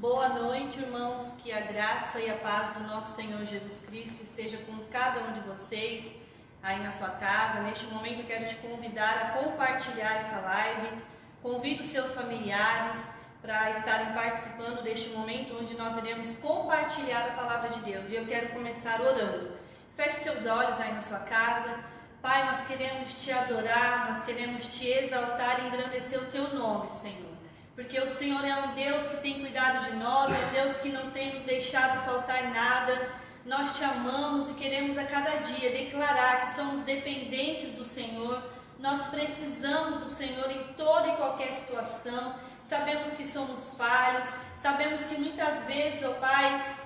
Boa noite, irmãos, que a graça e a paz do nosso Senhor Jesus Cristo esteja com cada um de vocês aí na sua casa. Neste momento eu quero te convidar a compartilhar essa live. Convido seus familiares para estarem participando deste momento onde nós iremos compartilhar a palavra de Deus. E eu quero começar orando. Feche seus olhos aí na sua casa. Pai, nós queremos te adorar, nós queremos te exaltar e engrandecer o teu nome, Senhor. Porque o Senhor é um Deus que tem cuidado de nós, é um Deus que não tem nos deixado faltar nada. Nós te amamos e queremos a cada dia declarar que somos dependentes do Senhor. Nós precisamos do Senhor em toda e qualquer situação. Sabemos que somos falhos, sabemos que muitas vezes, ó Pai,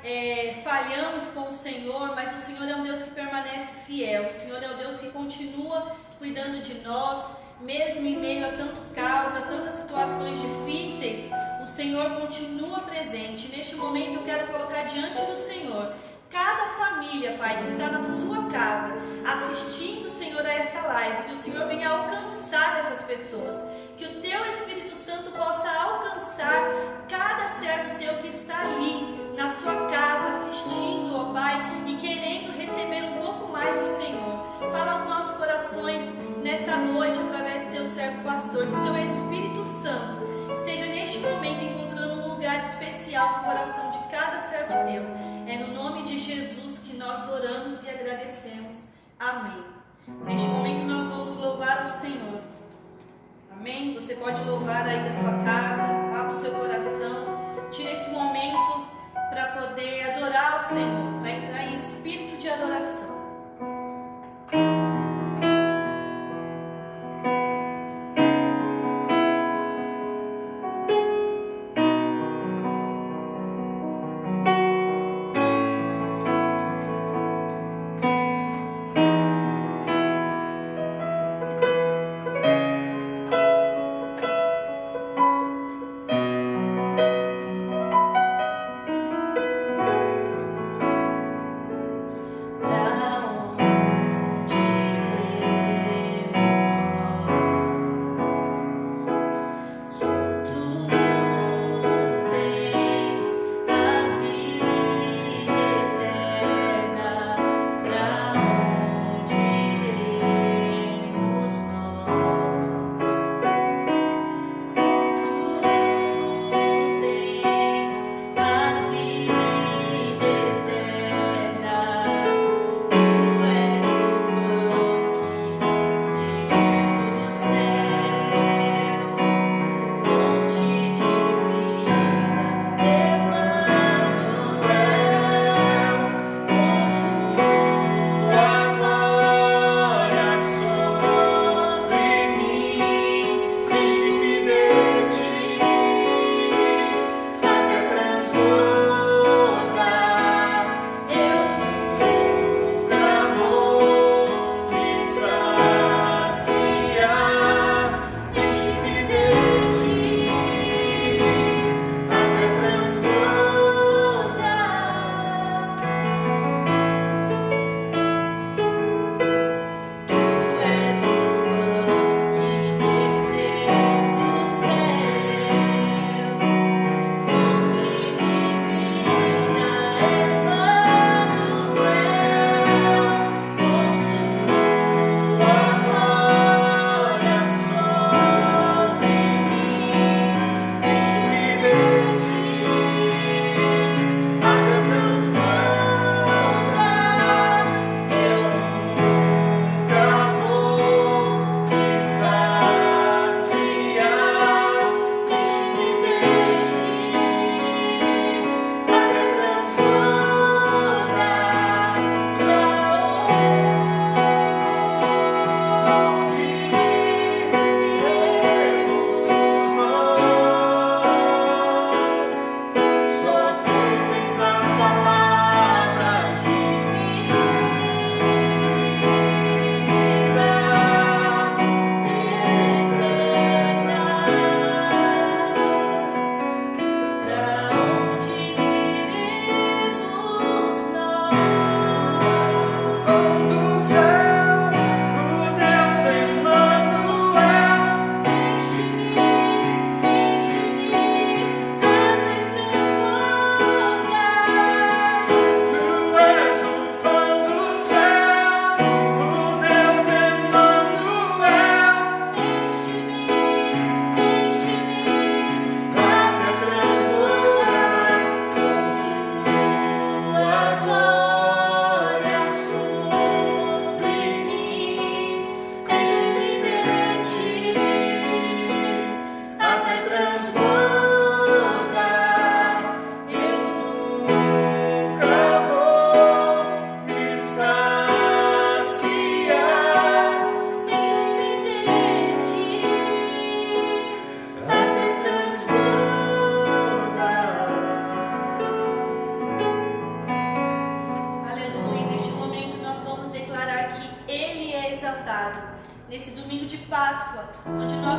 falhamos com o Senhor, mas o Senhor é um Deus que permanece fiel. O Senhor é um Deus que continua cuidando de nós. Mesmo em meio a tanto caos, a tantas situações difíceis, o Senhor continua presente. Neste momento eu quero colocar diante do Senhor cada família, Pai, que está na sua casa, assistindo, Senhor, a essa live. Que o Senhor venha alcançar essas pessoas, que o Teu Espírito Santo possa alcançar cada servo Teu que está ali na sua casa, assistindo, ó Pai, e querendo receber um pouco mais do Senhor. Fala aos nossos corações nessa noite, através do Teu servo pastor, que o Teu Espírito Santo esteja neste momento encontrando um lugar especial no coração de cada servo Teu. É no nome de Jesus que nós oramos e agradecemos. Amém. Neste momento nós vamos louvar ao Senhor. Amém? Você pode louvar aí da sua casa, abra o seu coração, tire esse momento para poder adorar ao Senhor, para entrar em espírito de adoração.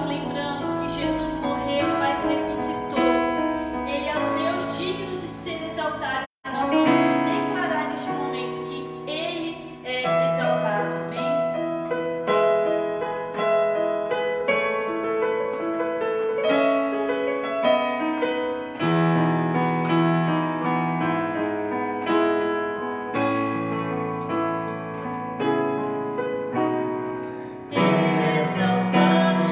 lembramos que Jesus morreu, mas ressuscitou. Ele é o Deus digno de ser exaltado. Nós vamos declarar neste momento que Ele é exaltado. Amém? Ele é exaltado,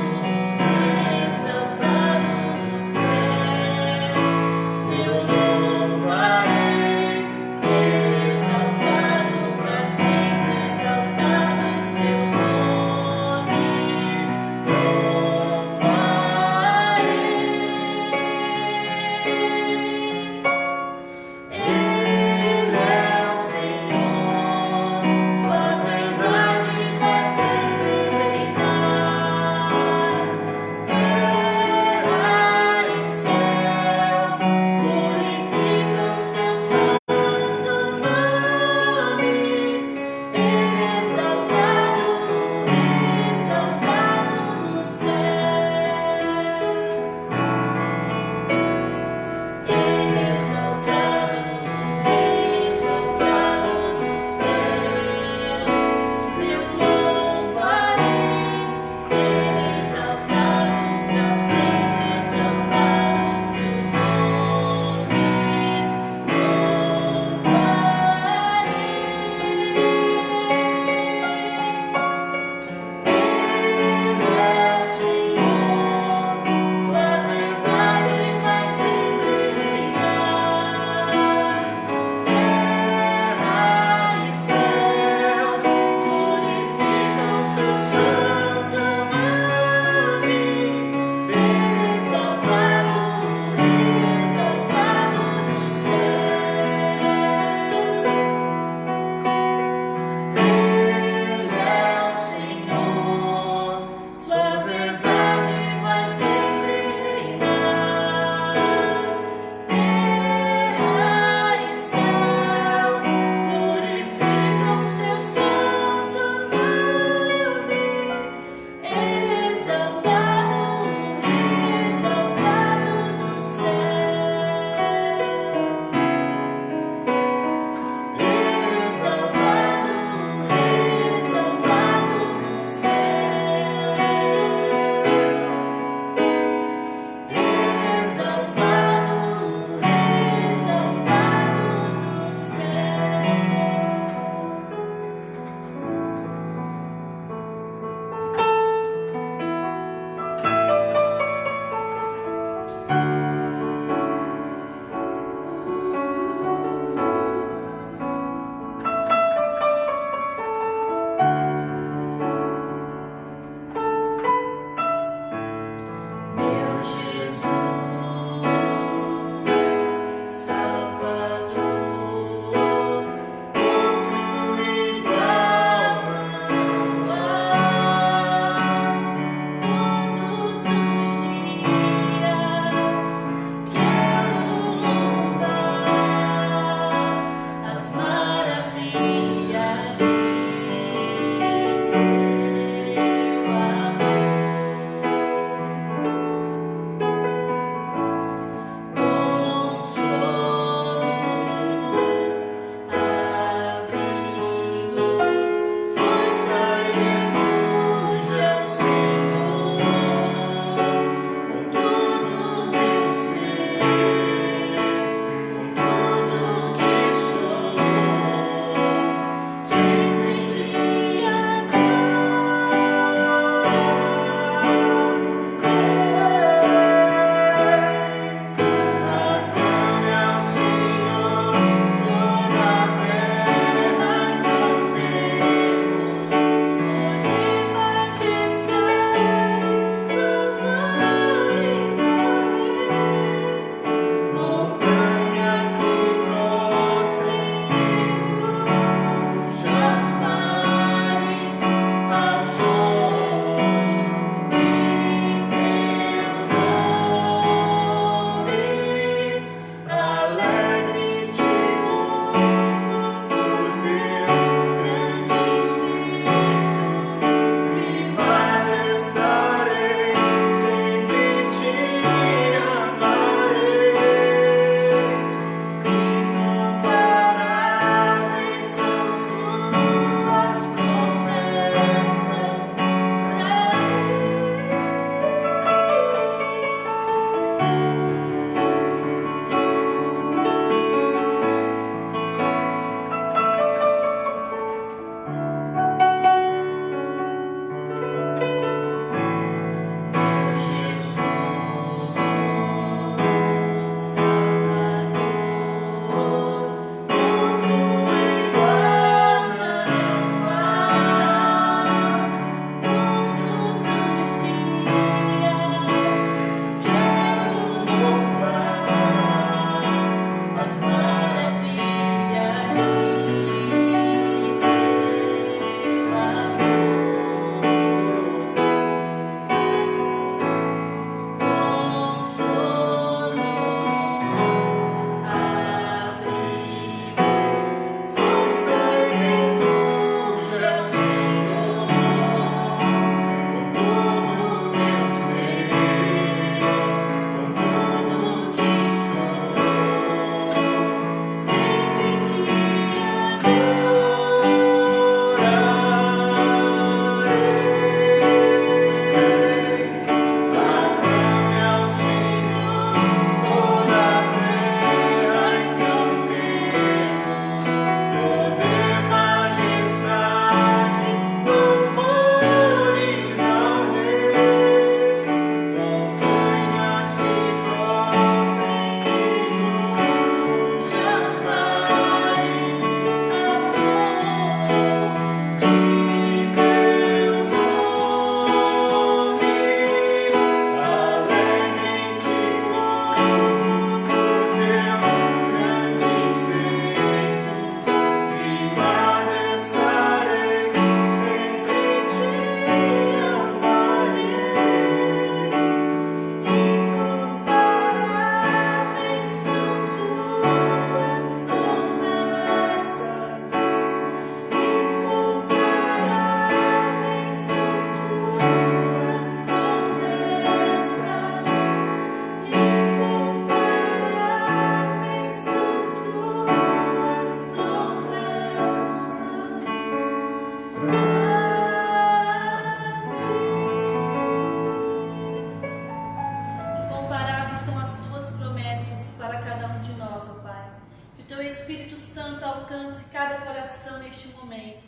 coração neste momento.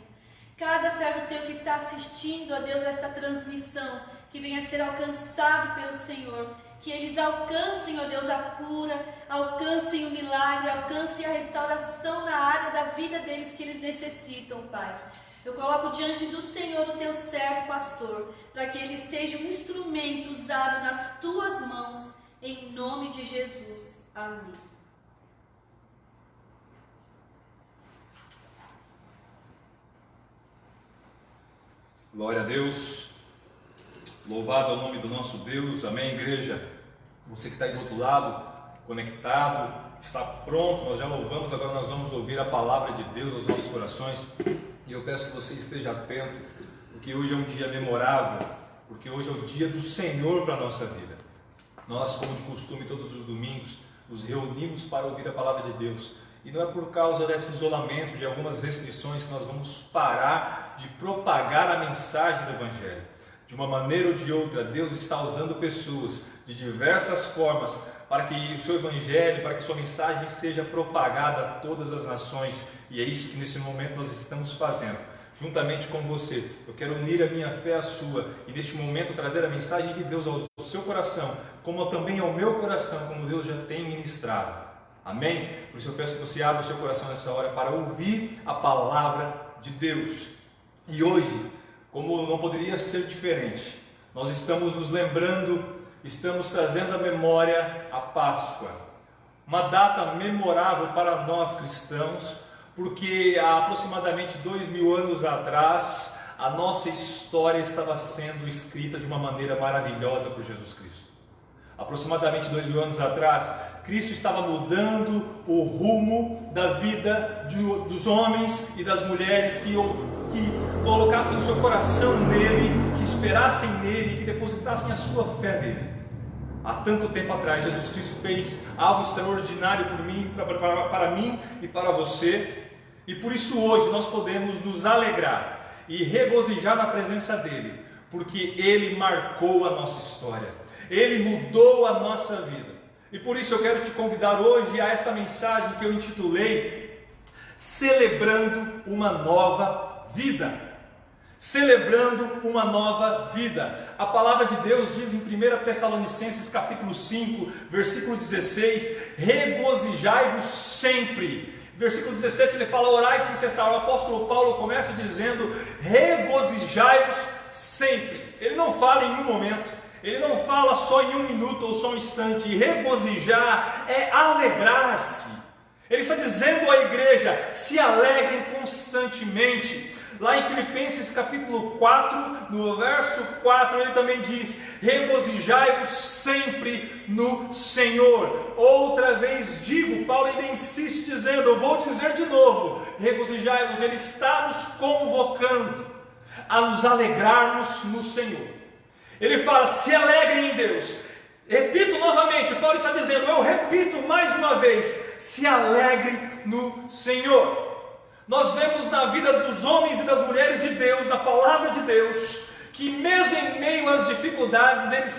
Cada servo teu que está assistindo, ó Deus, esta transmissão, que venha a ser alcançado pelo Senhor, que eles alcancem, ó Deus, a cura, alcancem o milagre, alcancem a restauração na área da vida deles que eles necessitam, Pai. Eu coloco diante do Senhor o teu servo pastor, para que ele seja um instrumento usado nas tuas mãos, em nome de Jesus. Amém. Glória a Deus, louvado é o nome do nosso Deus, amém, igreja. Você que está aí do outro lado, conectado, está pronto, nós já louvamos, agora nós vamos ouvir a palavra de Deus aos nossos corações. E eu peço que você esteja atento, porque hoje é um dia memorável, porque hoje é o dia do Senhor para a nossa vida. Nós, como de costume, todos os domingos, nos reunimos para ouvir a palavra de Deus. E não é por causa desse isolamento, de algumas restrições, que nós vamos parar de propagar a mensagem do Evangelho. De uma maneira ou de outra, Deus está usando pessoas de diversas formas para que o seu Evangelho, para que a sua mensagem seja propagada a todas as nações. E é isso que nesse momento nós estamos fazendo. Juntamente com você, eu quero unir a minha fé à sua e neste momento trazer a mensagem de Deus ao seu coração, como também ao meu coração, como Deus já tem ministrado. Amém? Por isso eu peço que você abra o seu coração nessa hora para ouvir a palavra de Deus. E hoje, como não poderia ser diferente, nós estamos nos lembrando, estamos trazendo à memória a Páscoa. Uma data memorável para nós cristãos, porque há aproximadamente 2000 anos atrás, a nossa história estava sendo escrita de uma maneira maravilhosa por Jesus Cristo. Aproximadamente 2000 anos atrás, Cristo estava mudando o rumo da vida dos homens e das mulheres que colocassem o seu coração nele, que esperassem nele, que depositassem a sua fé nele. Há tanto tempo atrás, Jesus Cristo fez algo extraordinário por mim, para mim e para você, e por isso hoje nós podemos nos alegrar e regozijar na presença dele, porque ele marcou a nossa história, ele mudou a nossa vida. E por isso eu quero te convidar hoje a esta mensagem que eu intitulei Celebrando uma Nova Vida. Celebrando uma nova vida. A palavra de Deus diz em 1 Tessalonicenses capítulo 5, versículo 16: regozijai-vos sempre. Versículo 17 ele fala: orai sem cessar. O apóstolo Paulo começa dizendo: regozijai-vos sempre. Ele não fala em um momento, ele não fala só em um minuto ou só um instante. Regozijar é alegrar-se. Ele está dizendo à igreja: se alegrem constantemente. Lá em Filipenses capítulo 4, no verso 4, ele também diz: regozijai-vos sempre no Senhor. Outra vez digo, Paulo ainda insiste dizendo, eu vou dizer de novo, regozijai-vos. Ele está nos convocando a nos alegrarmos no Senhor. Ele fala: se alegrem em Deus. Repito novamente, Paulo está dizendo, eu repito mais uma vez, se alegrem no Senhor. Nós vemos na vida dos homens e das mulheres de Deus, na palavra de Deus, que mesmo em meio às dificuldades, eles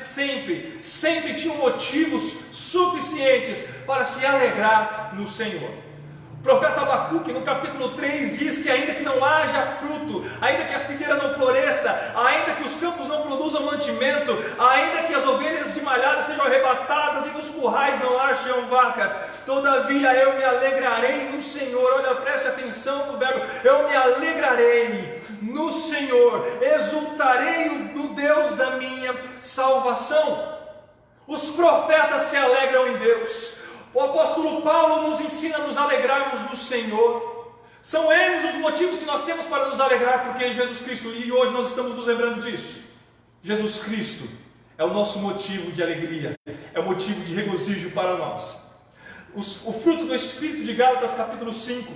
sempre tinham motivos suficientes para se alegrar no Senhor. O profeta Abacuque, no capítulo 3, diz que ainda que não haja fruto, ainda que a figueira não floresça, ainda que os campos não produzam mantimento, ainda que as ovelhas de malhada sejam arrebatadas e nos currais não hajam vacas, todavia eu me alegrarei no Senhor. Olha, preste atenção no verbo, eu me alegrarei no Senhor, exultarei no Deus da minha salvação. Os profetas se alegram em Deus. O apóstolo Paulo nos ensina a nos alegrarmos no Senhor. São eles os motivos que nós temos para nos alegrar, porque Jesus Cristo, e hoje nós estamos nos lembrando disso. Jesus Cristo é o nosso motivo de alegria, é o motivo de regozijo para nós. O fruto do Espírito de Gálatas capítulo 5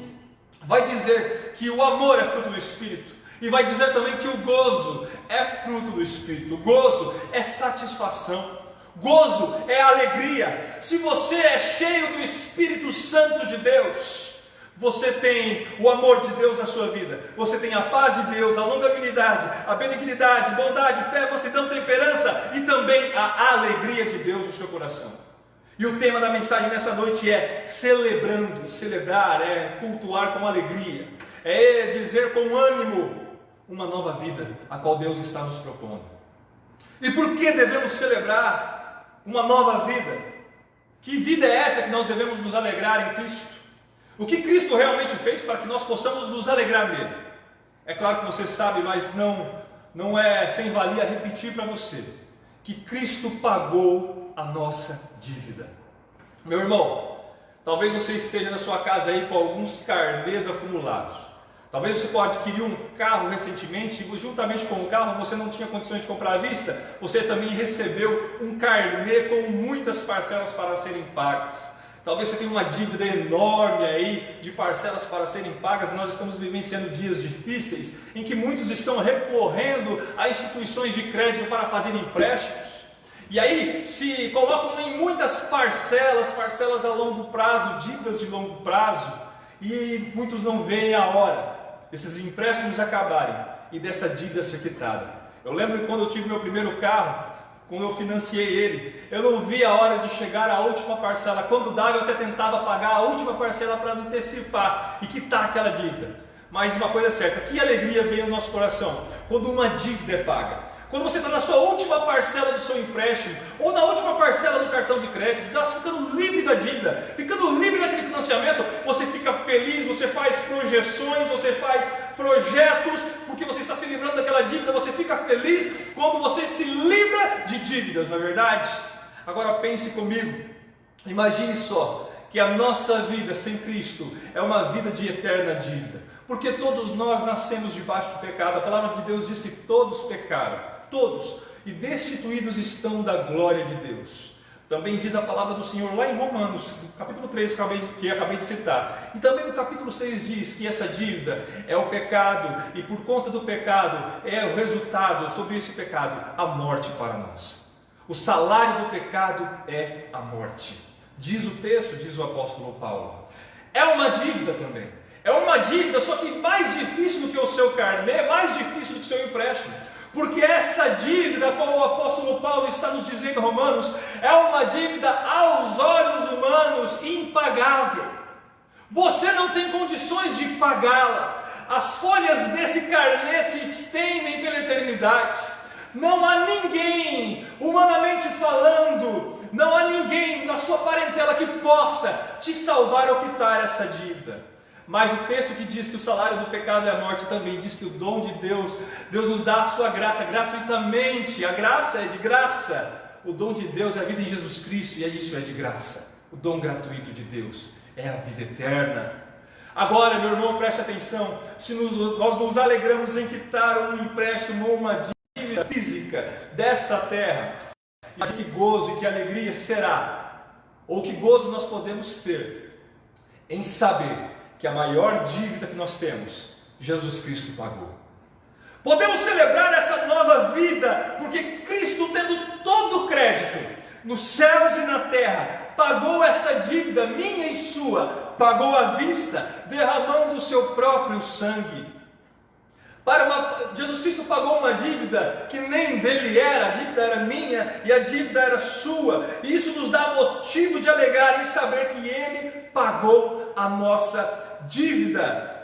vai dizer que o amor é fruto do Espírito, e vai dizer também que o gozo é fruto do Espírito. O gozo é satisfação. Gozo é alegria. Se você é cheio do Espírito Santo de Deus, você tem o amor de Deus na sua vida, você tem a paz de Deus, a longanimidade, a benignidade, bondade, fé, mansidão, temperança e também a alegria de Deus no seu coração. E o tema da mensagem nessa noite é celebrando. E celebrar é cultuar com alegria, é dizer com ânimo uma nova vida, a qual Deus está nos propondo. E por que devemos celebrar uma nova vida? Que vida é essa que nós devemos nos alegrar em Cristo? O que Cristo realmente fez para que nós possamos nos alegrar nele? É claro que você sabe, mas não é sem valia repetir para você que Cristo pagou a nossa dívida. Meu irmão, talvez você esteja na sua casa aí com alguns carnês acumulados. Talvez você pode adquirir um carro recentemente e juntamente com o carro você não tinha condições de comprar à vista. Você também recebeu um carnê com muitas parcelas para serem pagas. Talvez você tenha uma dívida enorme aí de parcelas para serem pagas. Nós estamos vivenciando dias difíceis em que muitos estão recorrendo a instituições de crédito para fazer empréstimos. E aí se colocam em muitas parcelas a longo prazo, dívidas de longo prazo, e muitos não veem a hora desses empréstimos acabarem e dessa dívida ser quitada. Eu lembro que quando eu tive meu primeiro carro, quando eu financiei ele, eu não vi a hora de chegar à última parcela. Quando dava, eu até tentava pagar a última parcela para antecipar e quitar aquela dívida. Mas uma coisa é certa, que alegria veio no nosso coração quando uma dívida é paga. Quando você está na sua última parcela do seu empréstimo, ou na última parcela do cartão de crédito, já ficando livre da dívida, ficando livre daquele financiamento, você fica feliz, você faz projeções, você faz projetos, porque você está se livrando daquela dívida, você fica feliz quando você se livra de dívidas, não é verdade? Agora pense comigo, imagine só que a nossa vida sem Cristo é uma vida de eterna dívida, porque todos nós nascemos debaixo do pecado. A palavra de Deus diz que todos pecaram, todos, e destituídos estão da glória de Deus. Também diz a palavra do Senhor lá em Romanos, capítulo 3, que acabei de citar. E também no capítulo 6 diz que essa dívida é o pecado, e por conta do pecado é o resultado sobre esse pecado, a morte para nós. O salário do pecado é a morte. Diz o texto, diz o apóstolo Paulo. É uma dívida também. É uma dívida, só que mais difícil do que o seu carnê, mais difícil do que o seu empréstimo. Porque essa dívida, a qual o apóstolo Paulo está nos dizendo em Romanos, é uma dívida aos olhos humanos impagável. Você não tem condições de pagá-la. As folhas desse carnê se estendem pela eternidade. Não há ninguém, humanamente falando, não há ninguém na sua parentela que possa te salvar ou quitar essa dívida. Mas o texto que diz que o salário do pecado é a morte também diz que o dom de Deus, Deus nos dá a sua graça gratuitamente. A graça é de graça. O dom de Deus é a vida em Jesus Cristo, e isso é de graça. O dom gratuito de Deus é a vida eterna. Agora, meu irmão, preste atenção. Se nós nos alegramos em quitar um empréstimo ou uma dívida física desta terra, que gozo e que alegria será, ou que gozo nós podemos ter em saber que a maior dívida que nós temos, Jesus Cristo pagou. Podemos celebrar essa nova vida, porque Cristo, tendo todo o crédito, nos céus e na terra, pagou essa dívida, minha e sua, pagou à vista, derramando o seu próprio sangue. Jesus Cristo pagou uma dívida que nem dele era, a dívida era minha e a dívida era sua, e isso nos dá motivo de alegrar em saber que Ele pagou a nossa dívida.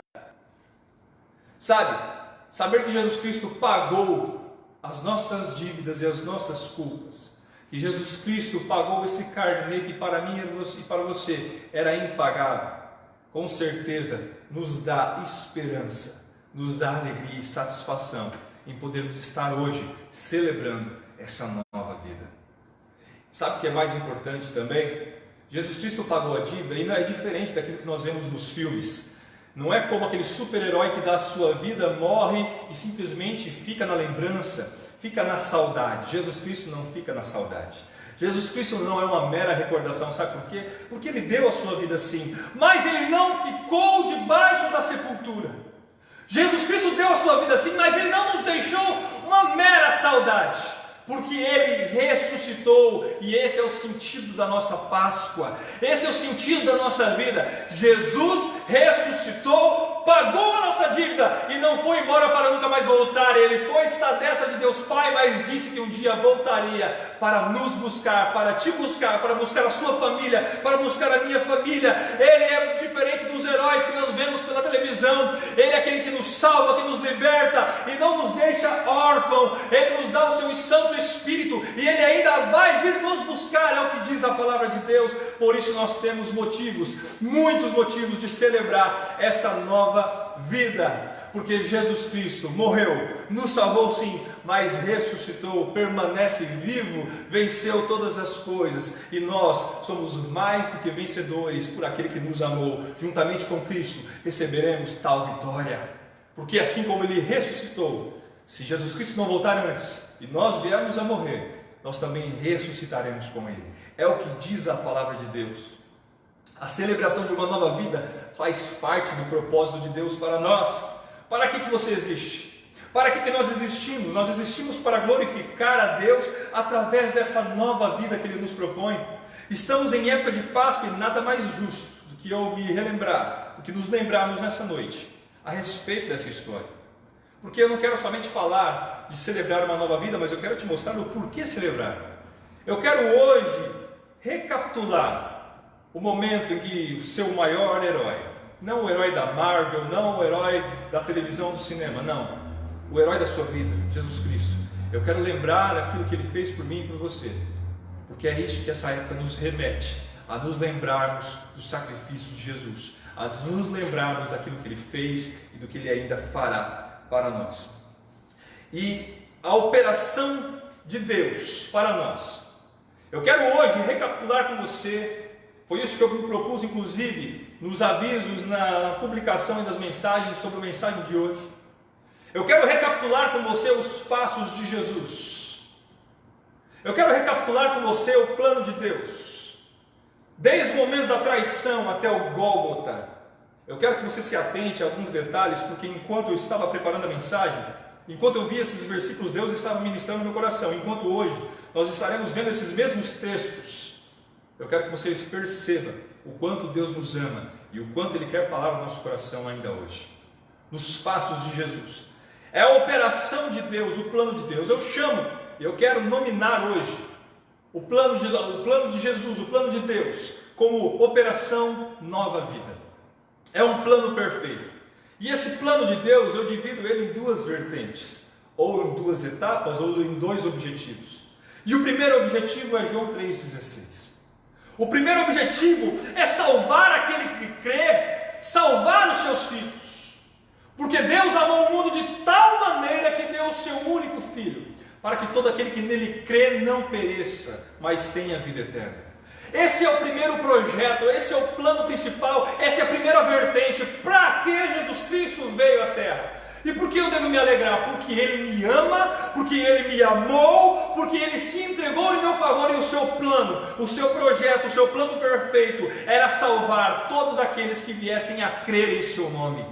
Sabe, saber que Jesus Cristo pagou as nossas dívidas e as nossas culpas, que Jesus Cristo pagou esse carnê que para mim e para você era impagável, com certeza nos dá esperança, nos dá alegria e satisfação em podermos estar hoje celebrando essa nova vida. Sabe o que é mais importante também? Jesus Cristo pagou a dívida e não é diferente daquilo que nós vemos nos filmes. Não é como aquele super-herói que dá a sua vida, morre e simplesmente fica na lembrança, fica na saudade. Jesus Cristo não fica na saudade. Jesus Cristo não é uma mera recordação, sabe por quê? Porque Ele deu a sua vida sim, mas Ele não ficou debaixo da sepultura. Jesus Cristo deu a sua vida sim, mas Ele não nos deixou uma mera saudade, porque Ele ressuscitou ressuscitou, e esse é o sentido da nossa Páscoa, esse é o sentido da nossa vida. Jesus ressuscitou, pagou a nossa dívida e não foi embora para nunca mais voltar. Ele foi estar à destra de Deus Pai, mas disse que um dia voltaria para nos buscar, para te buscar, para buscar a sua família, para buscar a minha família. Ele é diferente dos heróis que nós vemos pela televisão. Ele é aquele que nos salva, que nos liberta e não nos deixa órfão. Ele nos dá o seu Santo Espírito e Ele ainda vai vir nos buscar, é o que diz a palavra de Deus. Por isso nós temos motivos, muitos motivos de celebrar essa nova vida, porque Jesus Cristo morreu, nos salvou sim, mas ressuscitou, permanece vivo, venceu todas as coisas, e nós somos mais do que vencedores por aquele que nos amou. Juntamente com Cristo receberemos tal vitória, porque assim como Ele ressuscitou, se Jesus Cristo não voltar antes e nós viermos a morrer, nós também ressuscitaremos com Ele. É o que diz a palavra de Deus. A celebração de uma nova vida faz parte do propósito de Deus para nós. Para que você existe? Para que nós existimos? Nós existimos para glorificar a Deus através dessa nova vida que Ele nos propõe. Estamos em época de Páscoa e nada mais justo do que eu me relembrar, do que nos lembrarmos nessa noite a respeito dessa história. Porque eu não quero somente falar de celebrar uma nova vida, mas eu quero te mostrar o porquê celebrar. Eu quero hoje recapitular o momento em que o seu maior herói, não o herói da Marvel, não o herói da televisão, do cinema, não, o herói da sua vida, Jesus Cristo. Eu quero lembrar aquilo que Ele fez por mim e por você, porque é isso que essa época nos remete, a nos lembrarmos do sacrifício de Jesus, a nos lembrarmos daquilo que Ele fez e do que Ele ainda fará para nós. E a operação de Deus para nós. Eu quero hoje recapitular com você. Foi isso que eu me propus, inclusive, nos avisos, na publicação e das mensagens sobre a mensagem de hoje. Eu quero recapitular com você os passos de Jesus. Eu quero recapitular com você o plano de Deus. Desde o momento da traição até o Gólgota. Eu quero que você se atente a alguns detalhes, porque enquanto eu estava preparando a mensagem, enquanto eu via esses versículos, Deus estava ministrando no meu coração. Enquanto hoje nós estaremos vendo esses mesmos textos, eu quero que vocês percebam o quanto Deus nos ama e o quanto Ele quer falar no nosso coração ainda hoje. Nos passos de Jesus. É a operação de Deus, o plano de Deus. Eu quero nominar hoje o plano de Jesus, o plano de Deus, como operação nova vida. É um plano perfeito. E esse plano de Deus, eu divido ele em duas vertentes, ou em duas etapas, ou em dois objetivos. E o primeiro objetivo é João 3,16. O primeiro objetivo é salvar aquele que crê, salvar os seus filhos. Porque Deus amou o mundo de tal maneira que deu o seu único Filho, para que todo aquele que nele crê não pereça, mas tenha vida eterna. Esse é o primeiro projeto, esse é o plano principal, essa é a primeira vertente. Para que Jesus Cristo veio à Terra? E por que eu devo me alegrar? Porque Ele me ama, porque Ele me amou, porque Ele se entregou em meu favor. E o seu plano, o seu projeto, o seu plano perfeito era salvar todos aqueles que viessem a crer em seu nome.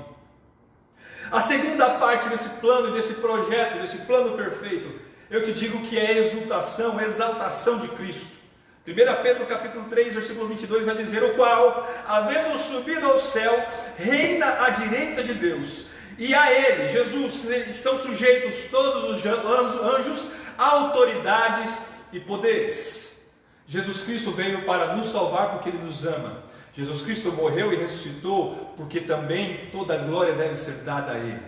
A segunda parte desse plano, desse projeto, desse plano perfeito, eu te digo que é a exaltação de Cristo. 1 Pedro capítulo 3, versículo 22 vai dizer: o qual, havendo subido ao céu, reina à direita de Deus, e a Ele, Jesus, estão sujeitos todos os anjos, autoridades e poderes. Jesus Cristo veio para nos salvar porque Ele nos ama. Jesus Cristo morreu e ressuscitou porque também toda a glória deve ser dada a Ele.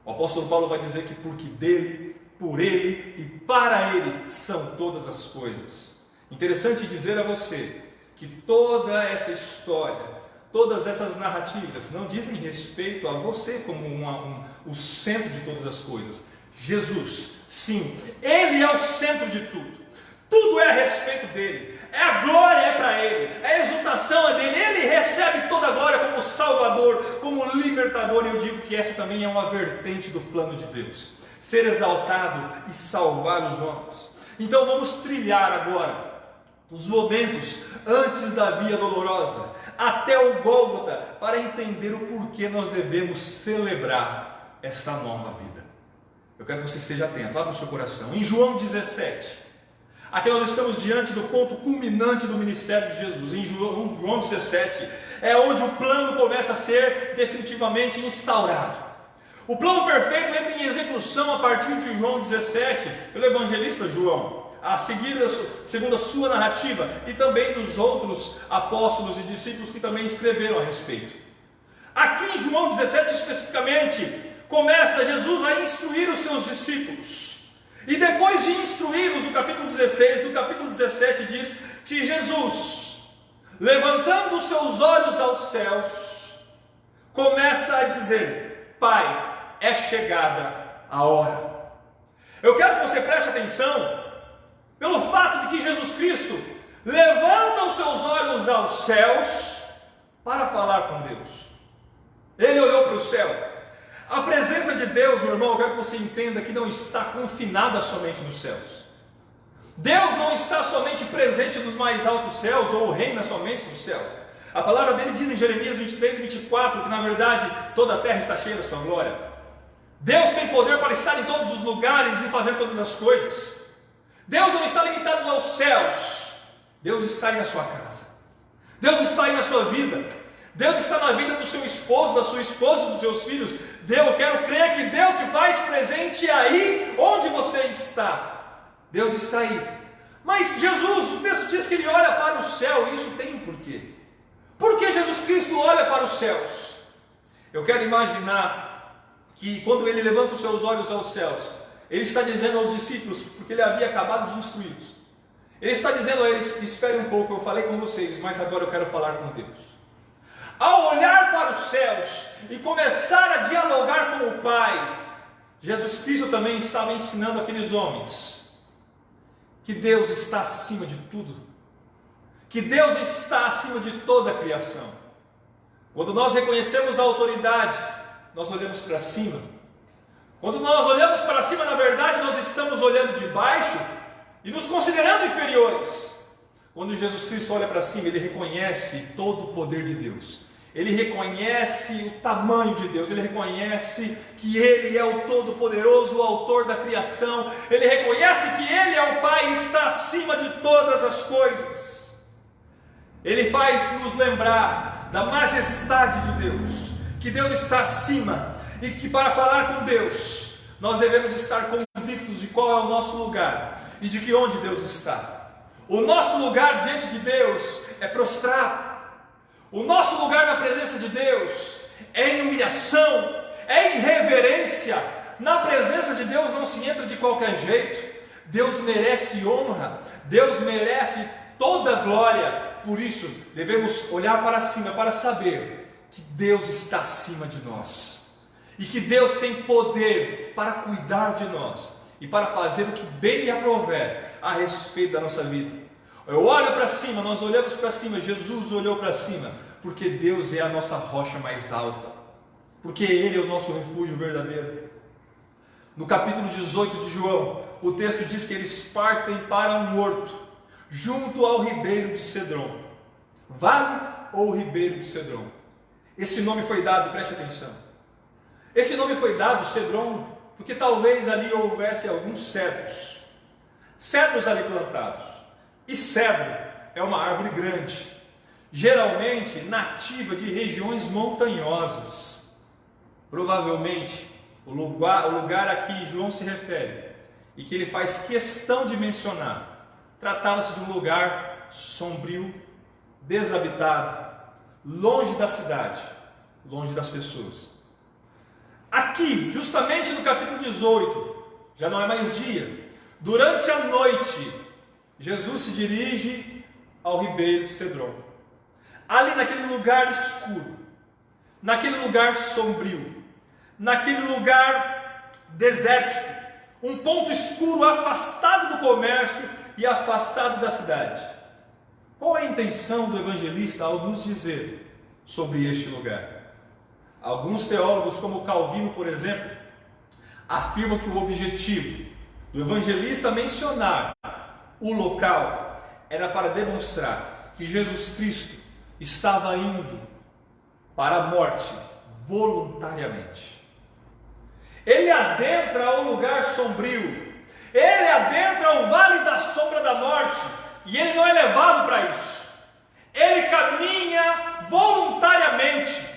O apóstolo Paulo vai dizer que porque dele, por Ele e para Ele são todas as coisas. Interessante dizer a você que toda essa história, todas essas narrativas não dizem respeito a você como o centro de todas as coisas. Jesus, sim, Ele é o centro de tudo. Tudo é a respeito dele. A glória é para Ele, a exaltação é dele. Ele recebe toda a glória como Salvador, como Libertador. E eu digo que essa também é uma vertente do plano de Deus: ser exaltado e salvar os homens. Então vamos trilhar agora os momentos antes da via dolorosa, até o Gólgota, para entender o porquê nós devemos celebrar essa nova vida. Eu quero que você esteja atento, abra o seu coração. Em João 17, Aqui nós estamos diante do ponto culminante do ministério de Jesus, em João 17, é onde o plano começa a ser definitivamente instaurado. O plano perfeito entra em execução a partir de João 17, pelo evangelista João, a seguir segundo a sua narrativa, e também dos outros apóstolos e discípulos que também escreveram a respeito. Aqui em João 17 especificamente, começa Jesus a instruir os seus discípulos. E depois de instruí-los, no capítulo 16, no capítulo 17 diz que Jesus, levantando os seus olhos aos céus, começa a dizer: Pai, é chegada a hora. Eu quero que você preste atenção pelo fato de que Jesus Cristo levanta os seus olhos aos céus para falar com Deus. Ele olhou para o céu. A presença de Deus, meu irmão, eu quero que você entenda que não está confinada somente nos céus. Deus não está somente presente nos mais altos céus, ou reina somente nos céus. A palavra dele diz em Jeremias 23 e 24, que na verdade toda a terra está cheia da sua glória. Deus tem poder para estar em todos os lugares e fazer todas as coisas. Deus não está limitado aos céus. Deus está aí na sua casa. Deus está aí na sua vida. Deus está na vida do seu esposo, da sua esposa, dos seus filhos. Eu quero crer que Deus se faz presente aí onde você está. Deus está aí. Mas Jesus, o texto diz que ele olha para o céu, e isso tem um porquê. Por que Jesus Cristo olha para os céus? Eu quero imaginar que quando ele levanta os seus olhos aos céus, ele está dizendo aos discípulos, porque ele havia acabado de instruí-los, ele está dizendo a eles: esperem um pouco, eu falei com vocês, mas agora eu quero falar com Deus. Ao olhar para os céus e começar a dialogar com o Pai, Jesus Cristo também estava ensinando aqueles homens que Deus está acima de tudo, que Deus está acima de toda a criação. Quando nós reconhecemos a autoridade, nós olhamos para cima. Quando nós olhamos para cima, na verdade, nós estamos olhando de baixo e nos considerando inferiores. Quando Jesus Cristo olha para cima, ele reconhece todo o poder de Deus. Ele reconhece o tamanho de Deus, ele reconhece que Ele é o Todo-Poderoso, o autor da criação, ele reconhece que Ele é o Pai e está acima de todas as coisas. Ele faz nos lembrar da majestade de Deus, que Deus está acima, e que para falar com Deus, nós devemos estar convictos de qual é o nosso lugar, e de que onde Deus está. O nosso lugar diante de Deus é prostrado. O nosso lugar na presença de Deus é em humilhação, é em reverência. Na presença de Deus não se entra de qualquer jeito. Deus merece honra, Deus merece toda glória. Por isso, devemos olhar para cima para saber que Deus está acima de nós. E que Deus tem poder para cuidar de nós e para fazer o que bem lhe aprouver a respeito da nossa vida. Eu olho para cima, nós olhamos para cima, Jesus olhou para cima, porque Deus é a nossa rocha mais alta, porque Ele é o nosso refúgio verdadeiro. No capítulo 18 de João, o texto diz que eles partem para um horto, junto ao ribeiro de Cedron. Vale ou ribeiro de Cedron? Esse nome foi dado, preste atenção. Esse nome foi dado, Cedron, porque talvez ali houvesse alguns cedros ali plantados. E cedro é uma árvore grande, geralmente nativa de regiões montanhosas. Provavelmente o lugar a que João se refere e que ele faz questão de mencionar, tratava-se de um lugar sombrio, desabitado, longe da cidade, longe das pessoas. Aqui, justamente no capítulo 18, já não é mais dia, durante a noite, Jesus se dirige ao ribeiro de Cedron. Ali naquele lugar escuro, naquele lugar sombrio, naquele lugar desértico, um ponto escuro afastado do comércio e afastado da cidade. Qual é a intenção do evangelista ao nos dizer sobre este lugar? Alguns teólogos, como Calvino, por exemplo, afirmam que o objetivo do evangelista mencionar o local era para demonstrar que Jesus Cristo estava indo para a morte voluntariamente. Ele adentra ao lugar sombrio, Ele adentra o vale da sombra da morte, e ele não é levado para isso. Ele caminha voluntariamente.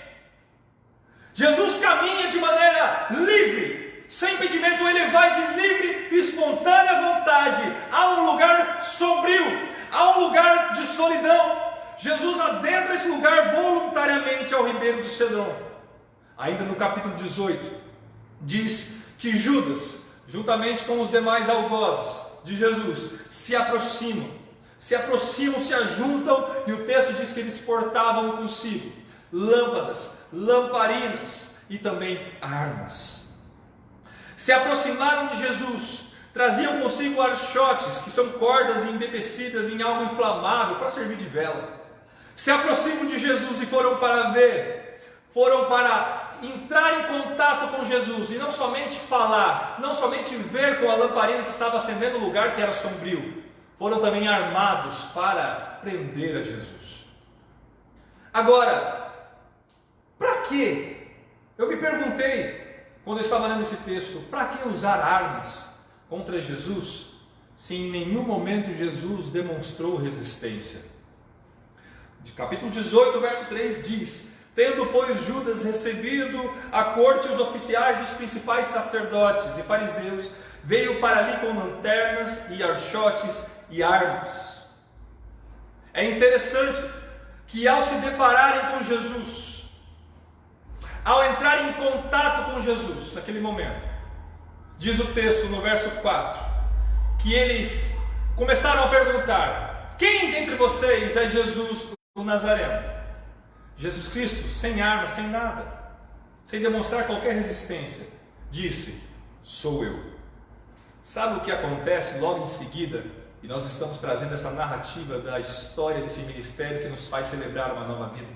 Jesus caminha de maneira livre, sem impedimento. Ele vai de livre e espontânea vontade a um lugar sombrio, a um lugar de solidão. Jesus adentra esse lugar voluntariamente ao ribeiro de Cedron. Ainda no capítulo 18, diz que Judas, juntamente com os demais algozes de Jesus, se aproximam, se ajuntam, e o texto diz que eles portavam consigo lâmpadas, lamparinas e também armas. Se aproximaram de Jesus, traziam consigo archotes, que são cordas embebecidas em algo inflamável para servir de vela. Se aproximam de Jesus e foram para entrar em contato com Jesus, e não somente falar, não somente ver com a lamparina que estava acendendo no lugar que era sombrio, foram também armados para prender a Jesus. Agora, para quê? Eu me perguntei, quando eu estava lendo esse texto, para que usar armas contra Jesus, se em nenhum momento Jesus demonstrou resistência? De capítulo 18, verso 3 diz: tendo, pois, Judas recebido a corte os oficiais dos principais sacerdotes e fariseus, veio para ali com lanternas e archotes e armas. É interessante que ao se depararem com Jesus, ao entrar em contato com Jesus naquele momento, diz o texto no verso 4, que eles começaram a perguntar: quem dentre vocês é Jesus o Nazareno? Jesus Cristo, sem arma, sem nada, sem demonstrar qualquer resistência, disse: sou eu. Sabe o que acontece logo em seguida? E nós estamos trazendo essa narrativa da história desse ministério que nos faz celebrar uma nova vida.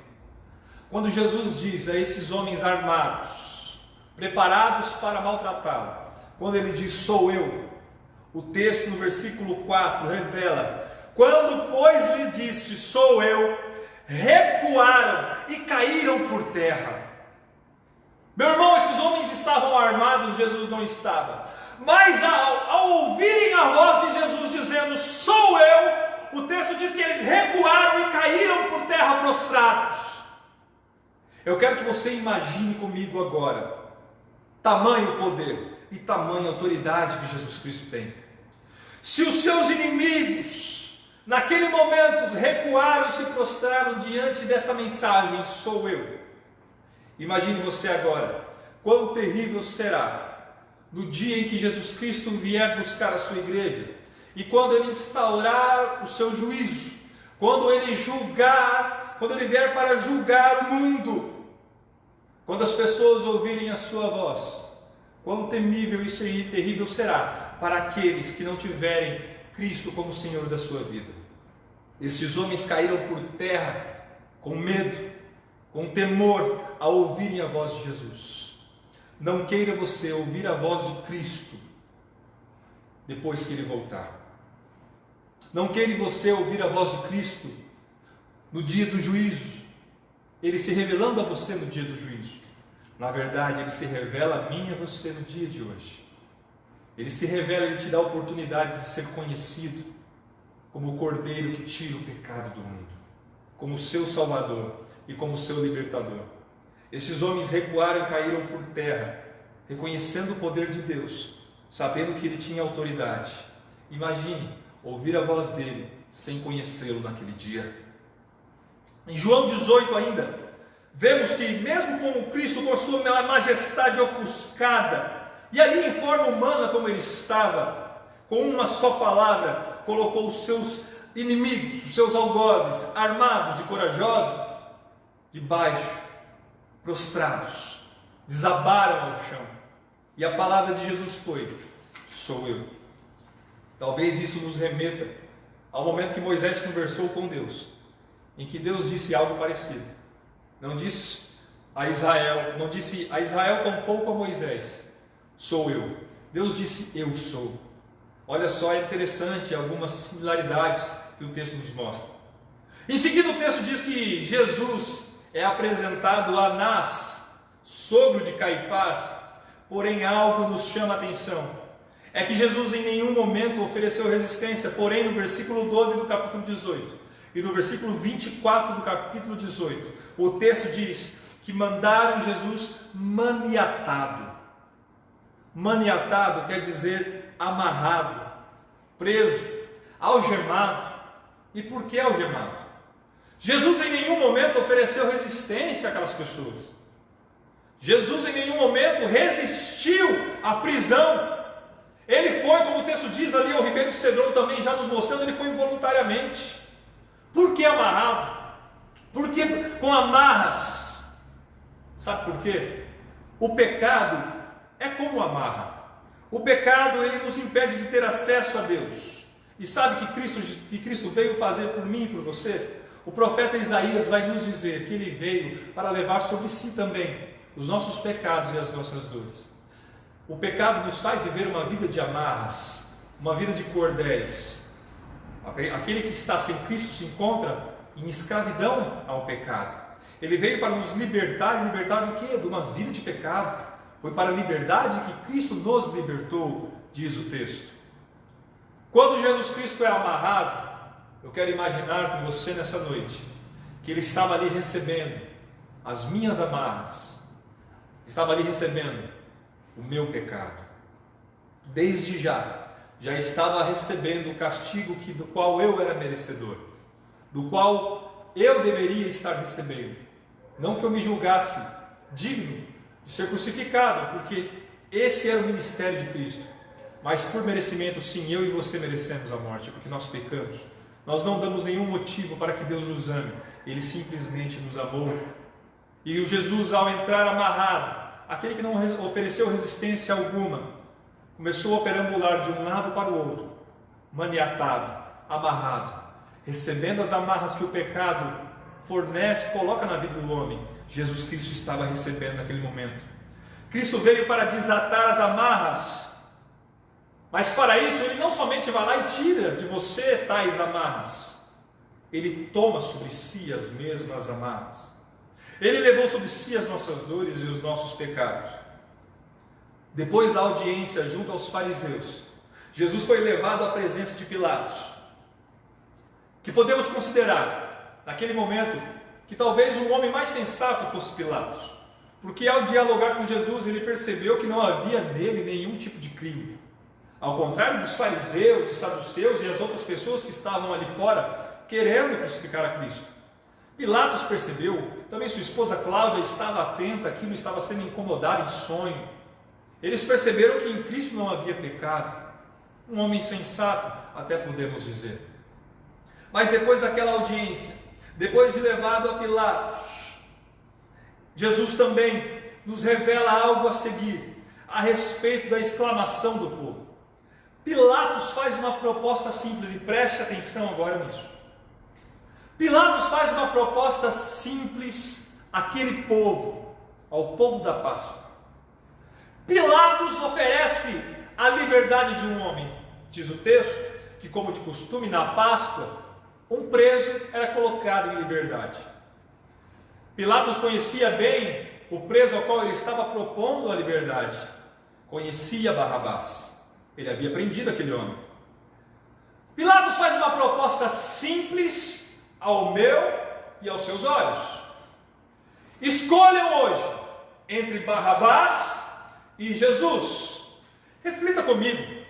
Quando Jesus diz a esses homens armados, preparados para maltratá-lo, quando ele diz sou eu, o texto no versículo 4 revela: quando pois lhe disse sou eu, recuaram e caíram por terra. Meu irmão, esses homens estavam armados, Jesus não estava. Mas ao ouvirem a voz de Jesus dizendo sou eu, o texto diz que eles recuaram e caíram por terra prostrados. Eu quero que você imagine comigo agora tamanho poder e tamanha autoridade que Jesus Cristo tem. Se os seus inimigos naquele momento recuaram e se prostraram diante desta mensagem, sou eu. Imagine você agora, quão terrível será no dia em que Jesus Cristo vier buscar a sua igreja, e quando ele instaurar o seu juízo, quando ele vier para julgar o mundo, quando as pessoas ouvirem a sua voz, quão temível isso e terrível será para aqueles que não tiverem Cristo como Senhor da sua vida. Esses homens caíram por terra com medo, com temor, ao ouvirem a voz de Jesus. Não queira você ouvir a voz de Cristo depois que Ele voltar. Não queira você ouvir a voz de Cristo no dia do juízo, Ele se revelando a você no dia do juízo. Na verdade, Ele se revela a mim e a você no dia de hoje. Ele se revela, Ele te dá a oportunidade de ser conhecido como o Cordeiro que tira o pecado do mundo, como o seu Salvador e como o seu Libertador. Esses homens recuaram e caíram por terra, reconhecendo o poder de Deus, sabendo que Ele tinha autoridade. Imagine ouvir a voz dEle sem conhecê-lo naquele dia. Em João 18 ainda, vemos que mesmo com Cristo, com a sua majestade ofuscada, e ali em forma humana como Ele estava, com uma só palavra, colocou os seus inimigos, os seus algozes, armados e corajosos, debaixo, prostrados, desabaram ao chão, e a palavra de Jesus foi: sou eu. Talvez isso nos remeta ao momento que Moisés conversou com Deus, em que Deus disse algo parecido. Não disse a Israel, tampouco a Moisés: sou eu. Deus disse: eu sou. Olha só, é interessante algumas similaridades que o texto nos mostra. Em seguida, o texto diz que Jesus é apresentado a Anás, sogro de Caifás, porém algo nos chama a atenção. é que Jesus em nenhum momento ofereceu resistência, porém no versículo 12 do capítulo 18 e no versículo 24 do capítulo 18, o texto diz que mandaram Jesus maniatado. Maniatado quer dizer amarrado, preso, algemado. E por que algemado? Jesus em nenhum momento ofereceu resistência àquelas pessoas. Jesus em nenhum momento resistiu à prisão. Ele foi, como o texto diz ali, ao Ribeiro de Cedron também já nos mostrando, ele foi voluntariamente. Por que amarrado? Por que com amarras? Sabe por quê? O pecado é como amarra. O pecado, ele nos impede de ter acesso a Deus. E sabe que Cristo veio fazer por mim e por você? O profeta Isaías vai nos dizer que ele veio para levar sobre si também os nossos pecados e as nossas dores. O pecado nos faz viver uma vida de amarras, uma vida de cordéis. Aquele que está sem Cristo se encontra em escravidão ao pecado. Ele veio para nos libertar, e libertar do quê? De uma vida de pecado. Foi para a liberdade que Cristo nos libertou, diz o texto. Quando Jesus Cristo é amarrado, eu quero imaginar com você nessa noite, que Ele estava ali recebendo as minhas amarras, estava ali recebendo o meu pecado. Desde já estava recebendo o castigo do qual eu era merecedor, do qual eu deveria estar recebendo. Não que eu me julgasse digno de ser crucificado, porque esse era o ministério de Cristo, mas por merecimento, sim, eu e você merecemos a morte, porque nós pecamos. Nós não damos nenhum motivo para que Deus nos ame, Ele simplesmente nos amou. E o Jesus, ao entrar amarrado, aquele que não ofereceu resistência alguma, começou a perambular de um lado para o outro, maniatado, amarrado, recebendo as amarras que o pecado fornece, coloca na vida do homem. Jesus Cristo estava recebendo naquele momento. Cristo veio para desatar as amarras, mas para isso Ele não somente vai lá e tira de você tais amarras, Ele toma sobre si as mesmas amarras. Ele levou sobre si as nossas dores e os nossos pecados. Depois da audiência junto aos fariseus, Jesus foi levado à presença de Pilatos, que podemos considerar, naquele momento, que talvez o homem mais sensato fosse Pilatos, porque ao dialogar com Jesus, ele percebeu que não havia nele nenhum tipo de crime. Ao contrário dos fariseus e saduceus e as outras pessoas que estavam ali fora, querendo crucificar a Cristo. Pilatos percebeu, também sua esposa Cláudia estava atenta àquilo, estava sendo incomodada em sonho. Eles perceberam que em Cristo não havia pecado. Um homem sensato, até podemos dizer. Mas depois daquela audiência, depois de levado a Pilatos, Jesus também nos revela algo a seguir, a respeito da exclamação do povo. Pilatos faz uma proposta simples, e preste atenção agora nisso. Pilatos faz uma proposta simples àquele povo, ao povo da Páscoa. Pilatos oferece a liberdade de um homem. Diz o texto que, como de costume na Páscoa, um preso era colocado em liberdade. Pilatos conhecia bem o preso ao qual ele estava propondo a liberdade. Conhecia Barrabás. Ele havia prendido aquele homem. Pilatos faz uma proposta simples ao meu e aos seus olhos. Escolham hoje entre Barrabás e Jesus. Reflita comigo.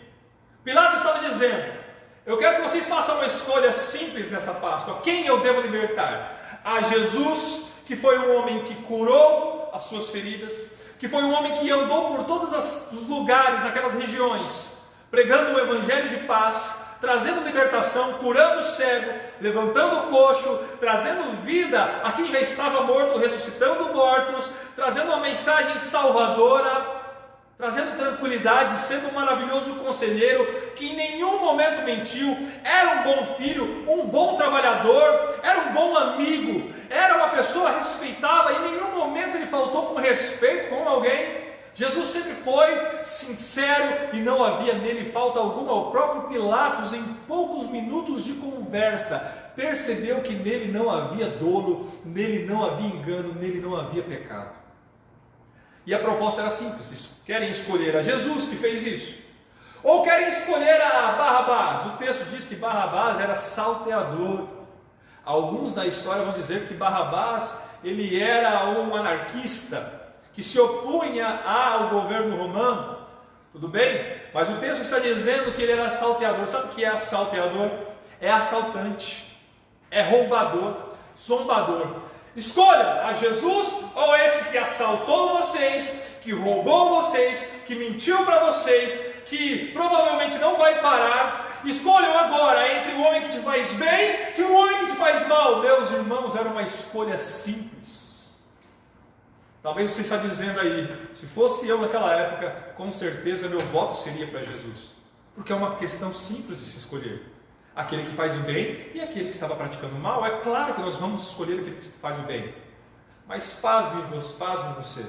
Pilatos estava dizendo: eu quero que vocês façam uma escolha simples nessa Páscoa. Quem eu devo libertar? A Jesus, que foi um homem que curou as suas feridas, que foi um homem que andou por todos os lugares, naquelas regiões, pregando o evangelho de paz, trazendo libertação, curando o cego, levantando o coxo, trazendo vida a quem já estava morto, ressuscitando mortos, trazendo uma mensagem salvadora, trazendo tranquilidade, sendo um maravilhoso conselheiro, que em nenhum momento mentiu, era um bom filho, um bom trabalhador, era um bom amigo, era uma pessoa respeitável, em nenhum momento ele faltou com respeito com alguém. Jesus sempre foi sincero e não havia nele falta alguma. O próprio Pilatos, em poucos minutos de conversa, percebeu que nele não havia dolo, nele não havia engano, nele não havia pecado. E a proposta era simples: querem escolher a Jesus, que fez isso, Ou querem escolher a Barrabás. O texto diz que Barrabás era salteador. Alguns na história vão dizer que Barrabás ele era um anarquista que se opunha ao governo romano. Tudo bem? Mas o texto está dizendo que ele era salteador. Sabe o que é salteador? É assaltante, é roubador, zombador. Escolha a Jesus ou esse que assaltou vocês, que roubou vocês, que mentiu para vocês, que provavelmente não vai parar. Escolham agora entre o homem que te faz bem e o homem que te faz mal. Meus irmãos, era uma escolha simples. Talvez você está dizendo aí, se fosse eu naquela época, com certeza meu voto seria para Jesus. Porque é uma questão simples de se escolher. Aquele que faz o bem e aquele que estava praticando o mal. É claro que nós vamos escolher aquele que faz o bem. Mas pasme você.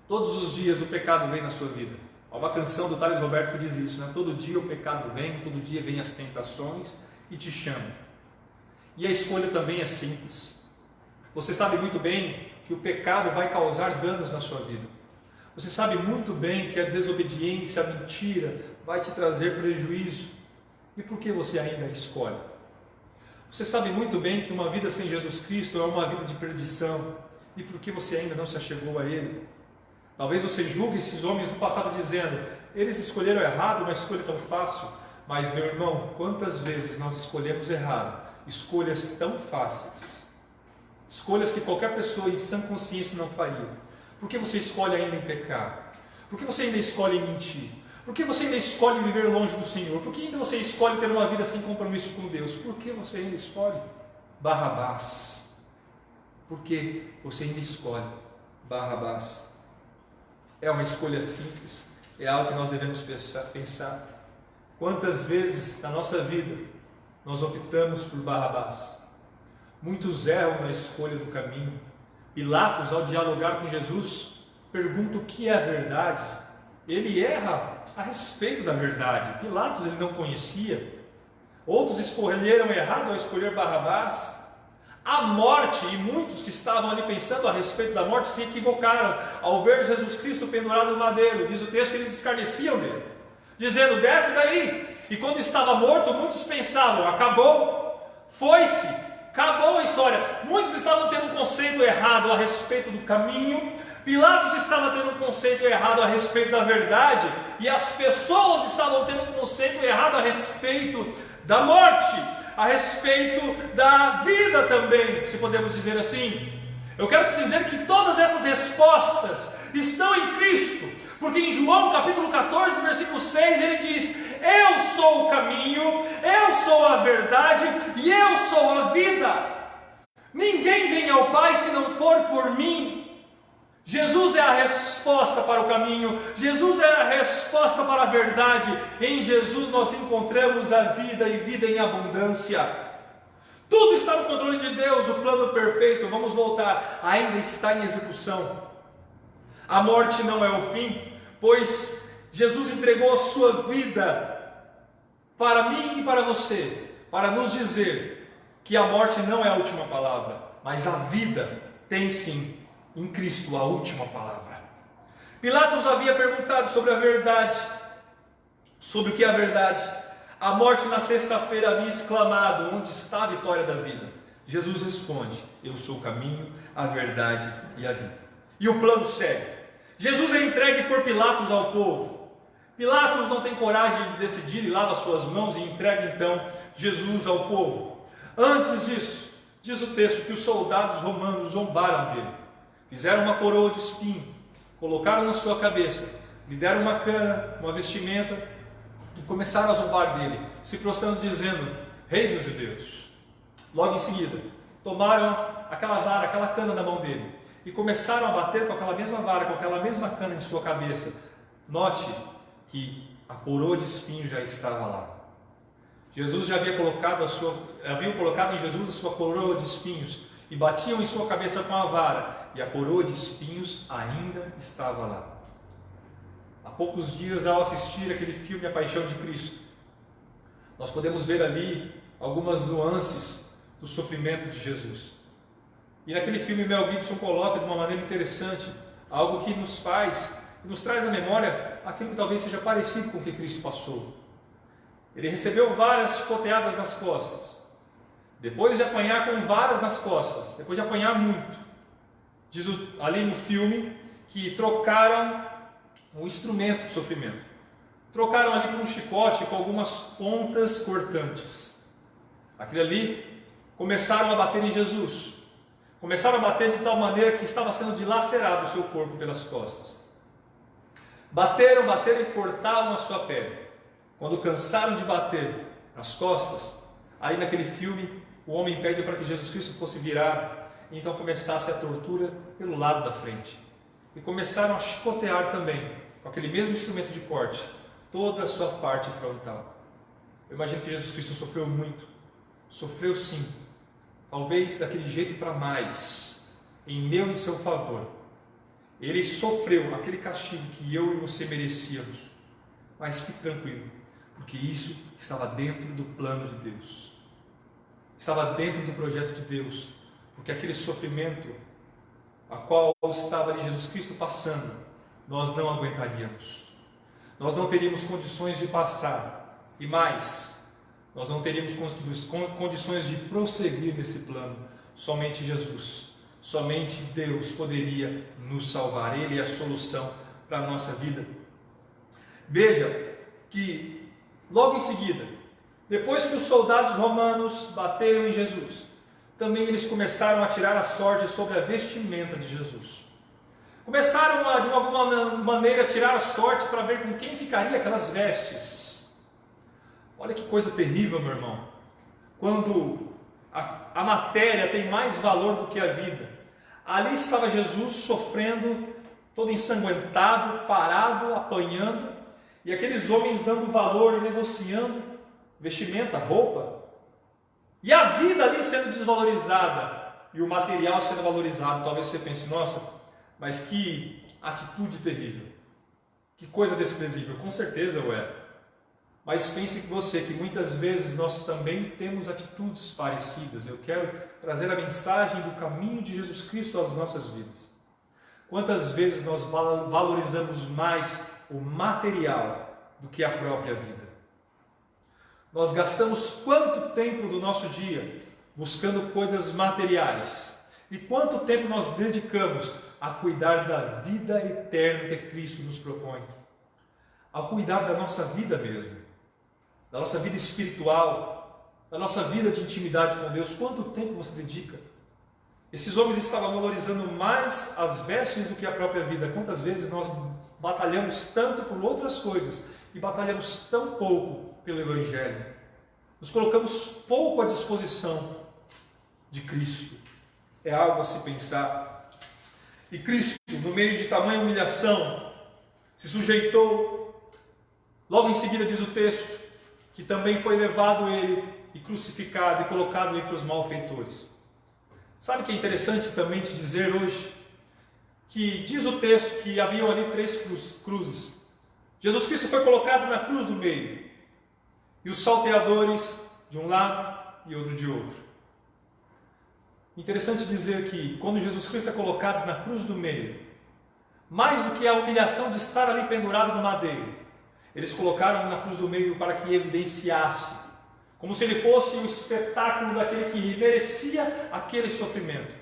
Todos os dias o pecado vem na sua vida. Há uma canção do Thales Roberto que diz isso, né? Todo dia o pecado vem, todo dia vem as tentações e te chama. E a escolha também é simples. Você sabe muito bem que o pecado vai causar danos na sua vida. Você sabe muito bem que a desobediência, a mentira vai te trazer prejuízo. E por que você ainda escolhe? Você sabe muito bem que uma vida sem Jesus Cristo é uma vida de perdição. E por que você ainda não se achegou a Ele? Talvez você julgue esses homens do passado dizendo, eles escolheram errado, uma escolha tão fácil. Mas meu irmão, quantas vezes nós escolhemos errado? Escolhas tão fáceis. Escolhas que qualquer pessoa em sã consciência não faria. Por que você escolhe ainda em pecar? Por que você ainda escolhe em mentir? Por que você ainda escolhe viver longe do Senhor? Por que ainda você escolhe ter uma vida sem compromisso com Deus? Por que você ainda escolhe Barrabás? Por que você ainda escolhe Barrabás? É uma escolha simples, é algo que nós devemos pensar. Quantas vezes na nossa vida nós optamos por Barrabás? Muitos erram na escolha do caminho. Pilatos, ao dialogar com Jesus, pergunta o que é a verdade. Ele erra a respeito da verdade. Pilatos ele não conhecia. Outros escolheram errado ao escolher Barrabás. A morte, e muitos que estavam ali pensando a respeito da morte se equivocaram ao ver Jesus Cristo pendurado no madeiro. Diz o texto que eles escarneciam dele, dizendo, desce daí. E quando estava morto, muitos pensavam, acabou, foi-se, acabou a história. Muitos estavam tendo um conceito errado a respeito do caminho. Pilatos estava tendo um conceito errado a respeito da verdade, e as pessoas estavam tendo um conceito errado a respeito da morte, a respeito da vida também, se podemos dizer assim. Eu quero te dizer que todas essas respostas estão em Cristo, porque em João capítulo 14, versículo 6, ele diz, eu sou o caminho, eu sou a verdade e eu sou a vida. Ninguém vem ao Pai se não for por mim. Jesus é a resposta para o caminho, Jesus é a resposta para a verdade. Em Jesus nós encontramos a vida e vida em abundância. Tudo está no controle de Deus, o plano perfeito, vamos voltar, ainda está em execução. A morte não é o fim, pois Jesus entregou a sua vida para mim e para você, para nos dizer que a morte não é a última palavra, mas a vida tem sim em Cristo a última palavra. Pilatos havia perguntado sobre a verdade, sobre o que é a verdade. A morte na sexta-feira havia exclamado, onde está a vitória da vida? Jesus responde, eu sou o caminho, a verdade e a vida. E o plano segue. Jesus é entregue por Pilatos ao povo. Pilatos não tem coragem de decidir e lava suas mãos e entrega então Jesus ao povo. Antes disso, diz o texto que os soldados romanos zombaram dele. Fizeram uma coroa de espinho, colocaram na sua cabeça, lhe deram uma cana, uma vestimenta e começaram a zombar dele, se prostrando dizendo, Rei dos Judeus. Logo em seguida, tomaram aquela vara, aquela cana da mão dele e começaram a bater com aquela mesma vara, com aquela mesma cana em sua cabeça. Note que a coroa de espinho já estava lá. Jesus já havia colocado em Jesus a sua coroa de espinhos e batiam em sua cabeça com a vara, e a coroa de espinhos ainda estava lá. Há poucos dias, ao assistir aquele filme A Paixão de Cristo, nós podemos ver ali algumas nuances do sofrimento de Jesus. E naquele filme Mel Gibson coloca de uma maneira interessante algo que nos traz à memória aquilo que talvez seja parecido com o que Cristo passou. Ele recebeu várias chicoteadas nas costas. Depois de apanhar com varas nas costas, depois de apanhar muito, diz ali no filme que trocaram o instrumento de sofrimento. Trocaram ali por um chicote com algumas pontas cortantes. Aquilo ali, começaram a bater em Jesus. Começaram a bater de tal maneira que estava sendo dilacerado o seu corpo pelas costas. Bateram e cortaram a sua pele. Quando cansaram de bater nas costas, aí naquele filme, o homem pede para que Jesus Cristo fosse virado, e então começasse a tortura pelo lado da frente. E começaram a chicotear também, com aquele mesmo instrumento de corte, toda a sua parte frontal. Eu imagino que Jesus Cristo sofreu muito. Sofreu sim. Talvez daquele jeito para mais, em meu e seu favor. Ele sofreu aquele castigo que eu e você merecíamos. Mas fique tranquilo, porque isso estava dentro do plano de Deus. Estava dentro do projeto de Deus, porque aquele sofrimento a qual estava ali Jesus Cristo passando, nós não aguentaríamos. Nós não teríamos condições de passar, e mais, nós não teríamos condições de prosseguir nesse plano. Somente Jesus, somente Deus poderia nos salvar. Ele é a solução para a nossa vida. Veja que logo em seguida, depois que os soldados romanos bateram em Jesus, também eles começaram a tirar a sorte sobre a vestimenta de Jesus. Começaram a, de alguma maneira, tirar a sorte para ver com quem ficaria aquelas vestes. Olha que coisa terrível, meu irmão. Quando a matéria tem mais valor do que a vida. Ali estava Jesus sofrendo, todo ensanguentado, parado, apanhando, e aqueles homens dando valor e negociando vestimenta, roupa, e a vida ali sendo desvalorizada, e o material sendo valorizado. Talvez você pense, nossa, mas que atitude terrível, que coisa desprezível. Com certeza eu era. Mas pense que você, que muitas vezes nós também temos atitudes parecidas. Eu quero trazer a mensagem do caminho de Jesus Cristo às nossas vidas. Quantas vezes nós valorizamos mais o material do que a própria vida? Nós gastamos quanto tempo do nosso dia buscando coisas materiais? E quanto tempo nós dedicamos a cuidar da vida eterna que Cristo nos propõe? A cuidar da nossa vida mesmo, da nossa vida espiritual, da nossa vida de intimidade com Deus. Quanto tempo você dedica? Esses homens estavam valorizando mais as vestes do que a própria vida. Quantas vezes nós batalhamos tanto por outras coisas e batalhamos tão pouco pelo Evangelho? Nos colocamos pouco à disposição de Cristo. É algo a se pensar. E Cristo, no meio de tamanha humilhação, se sujeitou. Logo em seguida diz o texto que também foi levado ele e crucificado e colocado entre os malfeitores. Sabe o que é interessante também te dizer hoje? Que diz o texto que haviam ali 3 cruzes. Jesus Cristo foi colocado na cruz do meio, e os salteadores de um lado e outro de outro. Interessante dizer que quando Jesus Cristo é colocado na cruz do meio, mais do que a humilhação de estar ali pendurado no madeiro, eles colocaram na cruz do meio para que evidenciasse, como se ele fosse o espetáculo daquele que merecia aquele sofrimento.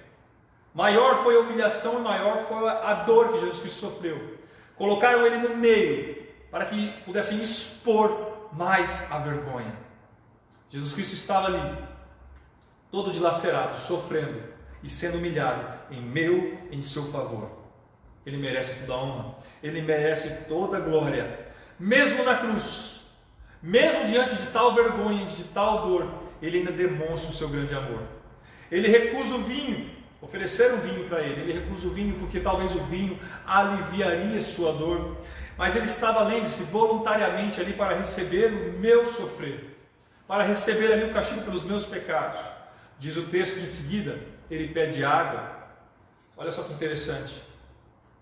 Maior foi a humilhação e maior foi a dor que Jesus Cristo sofreu. Colocaram ele no meio para que pudessem expor mais a vergonha. Jesus Cristo estava ali, todo dilacerado, sofrendo e sendo humilhado em meu, em seu favor. Ele merece toda a honra, ele merece toda a glória. Mesmo na cruz, mesmo diante de tal vergonha, de tal dor, ele ainda demonstra o seu grande amor. Ele recusa o vinho, ofereceram vinho para ele. Ele recusa o vinho porque talvez o vinho aliviaria sua dor. Mas ele estava, lembre-se, voluntariamente ali para receber o meu sofrer, para receber ali o castigo pelos meus pecados. Diz o texto que em seguida ele pede água. Olha só que interessante.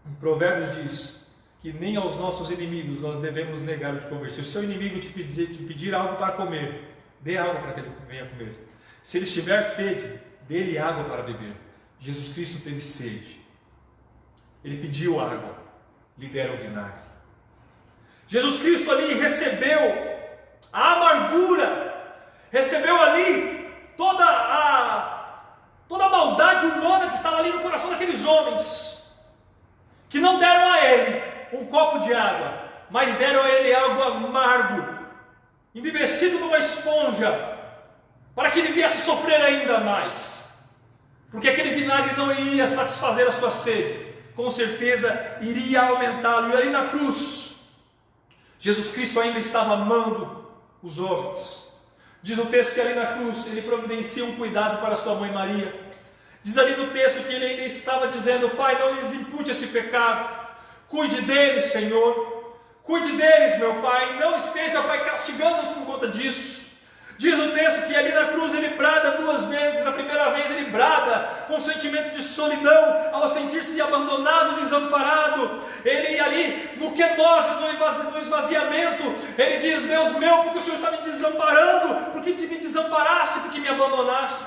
Em Provérbios diz que nem aos nossos inimigos nós devemos negar o de comer. Se o seu inimigo te pedir algo para comer, dê água para que ele venha comer. Se ele estiver sede, dê-lhe água para beber. Jesus Cristo teve sede. Ele pediu água, lhe deram vinagre. Jesus Cristo ali recebeu a amargura, recebeu ali toda a maldade humana que estava ali no coração daqueles homens, que não deram a ele um copo de água, mas deram a ele algo amargo, embebecido numa esponja, para que ele viesse sofrer ainda mais, porque aquele vinagre não iria satisfazer a sua sede, com certeza iria aumentá-lo. E ali na cruz, Jesus Cristo ainda estava amando os homens. Diz o texto que ali na cruz ele providencia um cuidado para sua mãe Maria. Diz ali no texto que ele ainda estava dizendo: Pai, não lhes impute esse pecado, cuide deles, Senhor, cuide deles, meu Pai, não esteja, Pai, castigando-os por conta disso. Diz o texto que ali na cruz ele brada 2 vezes. A primeira vez ele brada com sentimento de solidão, ao sentir-se abandonado, desamparado. Ele ali no kenosis, no esvaziamento, ele diz: Deus meu, porque o Senhor está me desamparando, porque me desamparaste, porque me abandonaste.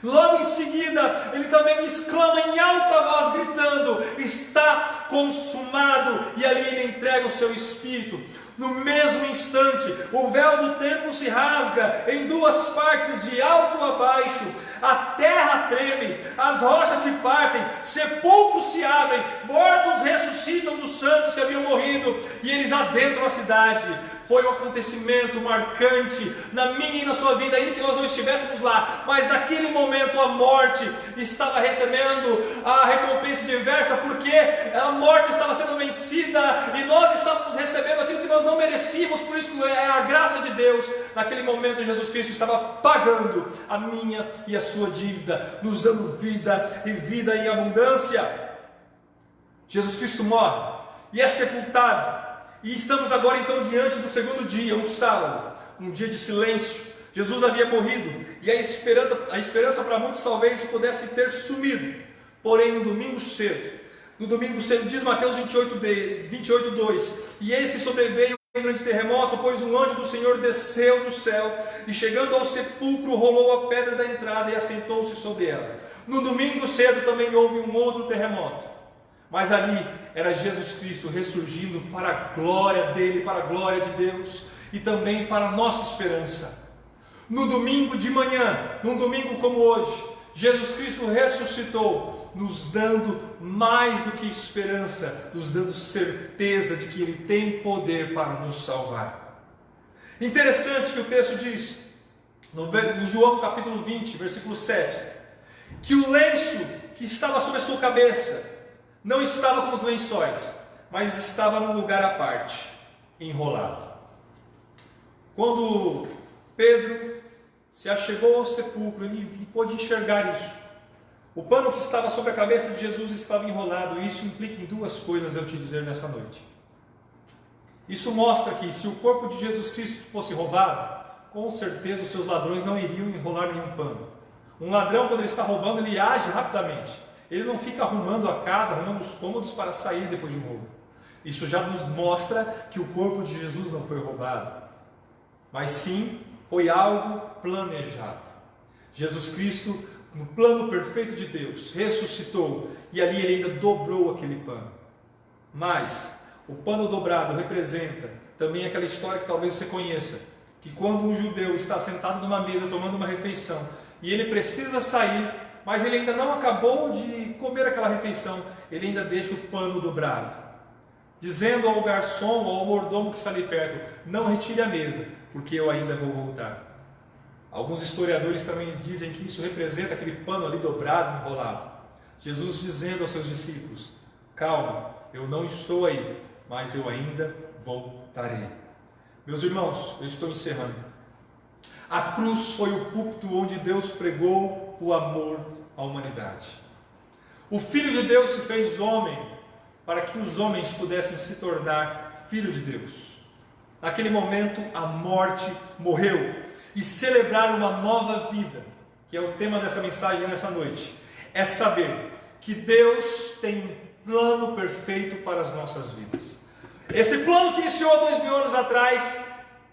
Logo em seguida, ele também exclama em alta voz, gritando: está consumado, e ali ele entrega o seu espírito. No mesmo instante, o véu do templo se rasga em 2 partes, de alto a baixo. A terra treme, as rochas se partem, sepulcros se abrem, mortos ressuscitam dos santos que haviam morrido, e eles adentram a cidade. Foi um acontecimento marcante na minha e na sua vida, ainda que nós não estivéssemos lá, mas naquele momento a morte estava recebendo a recompensa diversa, porque a morte estava sendo vencida e nós estávamos recebendo aquilo que nós não merecíamos. Por isso é a graça de Deus. Naquele momento Jesus Cristo estava pagando a minha e a sua dívida, nos dando vida e vida em abundância. Jesus Cristo morre e é sepultado. E estamos agora então diante do segundo dia, um sábado, um dia de silêncio. Jesus havia morrido e a esperança para muitos talvez pudesse ter sumido. Porém, no domingo cedo, diz Mateus 28:2, e eis que sobreveio um grande terremoto, pois um anjo do Senhor desceu do céu e, chegando ao sepulcro, rolou a pedra da entrada e assentou-se sobre ela. No domingo cedo também houve um outro terremoto. Mas ali era Jesus Cristo ressurgindo para a glória dele, para a glória de Deus e também para a nossa esperança. No domingo de manhã, num domingo como hoje, Jesus Cristo ressuscitou, nos dando mais do que esperança, nos dando certeza de que Ele tem poder para nos salvar. Interessante que o texto diz, no João capítulo 20, versículo 7, que o lenço que estava sobre a sua cabeça não estava com os lençóis, mas estava num lugar à parte, enrolado. Quando Pedro se achegou ao sepulcro, ele pôde enxergar isso. O pano que estava sobre a cabeça de Jesus estava enrolado, e isso implica em 2 coisas eu te dizer nessa noite. Isso mostra que se o corpo de Jesus Cristo fosse roubado, com certeza os seus ladrões não iriam enrolar nenhum pano. Um ladrão, quando ele está roubando, ele age rapidamente. Ele não fica arrumando a casa, arrumando os cômodos para sair depois de um roubo. Isso já nos mostra que o corpo de Jesus não foi roubado, mas sim foi algo planejado. Jesus Cristo, no plano perfeito de Deus, ressuscitou e ali ele ainda dobrou aquele pano. Mas o pano dobrado representa também aquela história que talvez você conheça, que quando um judeu está sentado numa mesa tomando uma refeição e ele precisa sair, mas ele ainda não acabou de comer aquela refeição, ele ainda deixa o pano dobrado, dizendo ao garçom ou ao mordomo que está ali perto: não retire a mesa, porque eu ainda vou voltar. Alguns historiadores também dizem que isso representa aquele pano ali dobrado, enrolado. Jesus dizendo aos seus discípulos: calma, eu não estou aí, mas eu ainda voltarei. Meus irmãos, eu estou encerrando. A cruz foi o púlpito onde Deus pregou o amor à humanidade. O Filho de Deus se fez homem para que os homens pudessem se tornar filho de Deus. Naquele momento a morte morreu e celebraram uma nova vida, que é o tema dessa mensagem nessa noite. É saber que Deus tem um plano perfeito para as nossas vidas. Esse plano que iniciou há 2000 anos atrás,